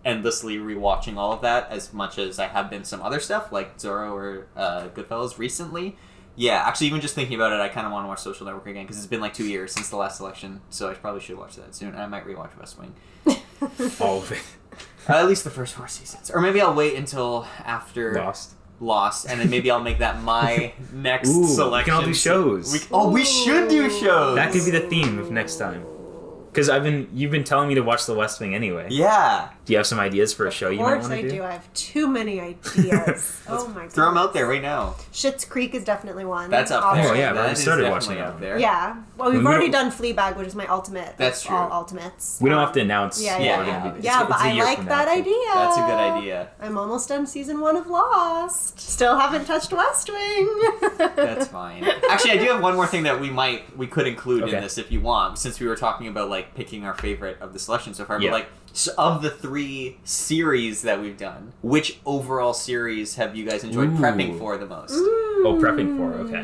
endlessly rewatching all of that as much as I have been some other stuff, like Zorro or Goodfellas recently. Yeah, actually, even just thinking about it, I kind of want to watch Social Network again, because it's been, like, 2 years since the last election, so I probably should watch that soon, and I might rewatch West Wing. All of it. At least the first 4 seasons. Or maybe I'll wait until after Lost, and then maybe I'll make that my next selection. We can all do shows. We should do shows. That could be the theme of next time. Because you've been telling me to watch The West Wing anyway. Yeah. Do you have some ideas for a show you might want to do? Of course I do. I have too many ideas. Oh my god. Throw them out there right now. Schitt's Creek is definitely one. That's up there. Oh yeah, we already started watching up that. There. Yeah. Well, we've already done Fleabag, which is my ultimate. That's true. All ultimates. We don't have to announce. Yeah, yeah. But I like that idea. That's a good idea. I'm almost done season 1 of Lost. Still haven't touched West Wing. That's fine. Actually, I do have one more thing that we could include in this if you want, since we were talking about, like, picking our favorite of the selection so far. But, like, so of the 3 series that we've done, which overall series have you guys enjoyed prepping for the most? Oh, prepping for, okay.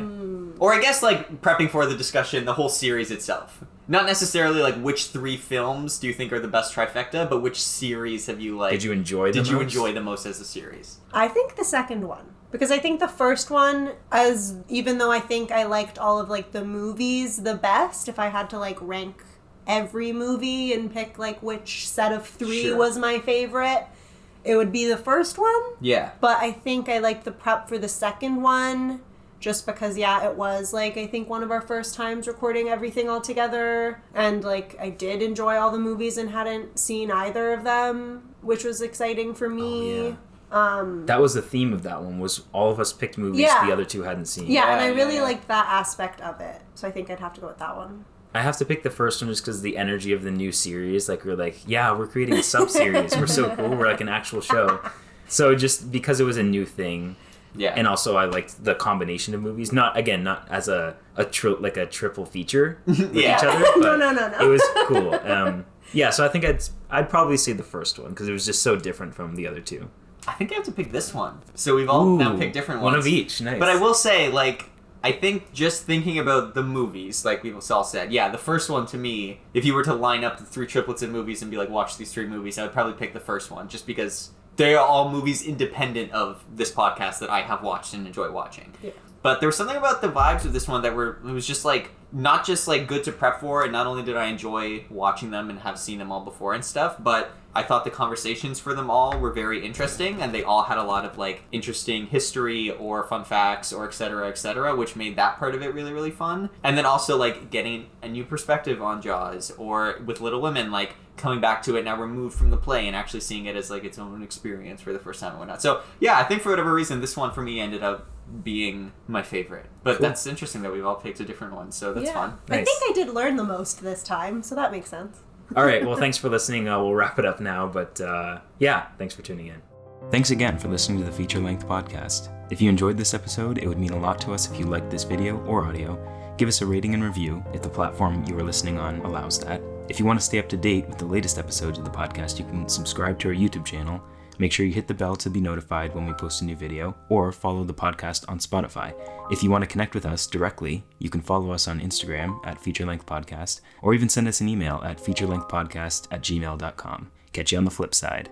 Or I guess, like, prepping for the discussion, the whole series itself. Not necessarily, like, which 3 films do you think are the best trifecta, but which series have you, like... Did you enjoy the most as a series? I think the second one. Because I think the first one, even though I think I liked all of, like, the movies the best, if I had to, like, rank every movie and pick, like, which set of 3 was my favorite, it would be the first one. Yeah. But I think I liked the prep for the second one just because, it was, like, I think one of our first times recording everything all together. And, like, I did enjoy all the movies and hadn't seen either of them, which was exciting for me. Oh, yeah. That was the theme of that one, was all of us picked movies the other 2 hadn't seen. Yeah, and I really liked that aspect of it. So I think I'd have to go with that one. I have to pick the first one just because the energy of the new series. Like, we're like, we're creating a sub-series. We're so cool. We're like an actual show. So just because it was a new thing. Yeah. And also I liked the combination of movies. Not as a triple feature with each other. But no. It was cool. So I think I'd probably say the first one because it was just so different from the other 2. I think I have to pick this one. So we've all now picked different ones. One of each. Nice. But I will say, like, I think just thinking about the movies, like we've all said, the first one to me, if you were to line up the 3 triplets of movies and be like, watch these 3 movies, I would probably pick the first one, just because they are all movies independent of this podcast that I have watched and enjoy watching. Yeah. But there was something about the vibes of this one that it was just like, not just like good to prep for, and not only did I enjoy watching them and have seen them all before and stuff, but I thought the conversations for them all were very interesting, and they all had a lot of like interesting history or fun facts or et cetera, which made that part of it really, really fun. And then also like getting a new perspective on Jaws, or with Little Women, like coming back to it now removed from the play and actually seeing it as like its own experience for the first time and whatnot. So yeah, I think for whatever reason, this one for me ended up being my favorite. But that's interesting that we've all picked a different one, so that's fun. Nice. I think I did learn the most this time, so that makes sense. All right, well, thanks for listening. We'll wrap it up now, but thanks for tuning in. Thanks again for listening to the feature-length podcast. If you enjoyed this episode, it would mean a lot to us if you liked this video or audio. Give us a rating and review if the platform you are listening on allows that. If you want to stay up to date with the latest episodes of the podcast, you can subscribe to our YouTube channel. Make sure you hit the bell to be notified when we post a new video, or follow the podcast on Spotify. If you want to connect with us directly, you can follow us on Instagram at featurelengthpodcast, or even send us an email at featurelengthpodcast@gmail.com. Catch you on the flip side.